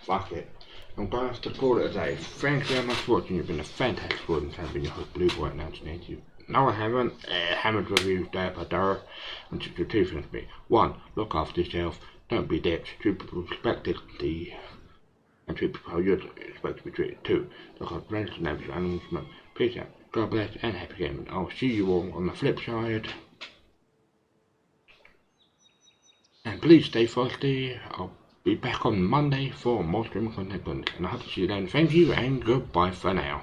Fuck it. I'm going to have to call it a day. Thank you very much for watching. You've been a fantastic audience. I've been your host, Blue Boy, now to you. No, I haven't. Hammered reviews day by day. And to two things to me. One, look after yourself. Don't be dicks. Treat people respectfully. And treat people how you'd expect to be treated. Two, look after relatives and average animals. Peace out. God bless and happy gaming. I'll see you all on the flip side. And please stay frosty. I'll be back on Monday for more streaming content, and I hope to see you then. Thank you and goodbye for now.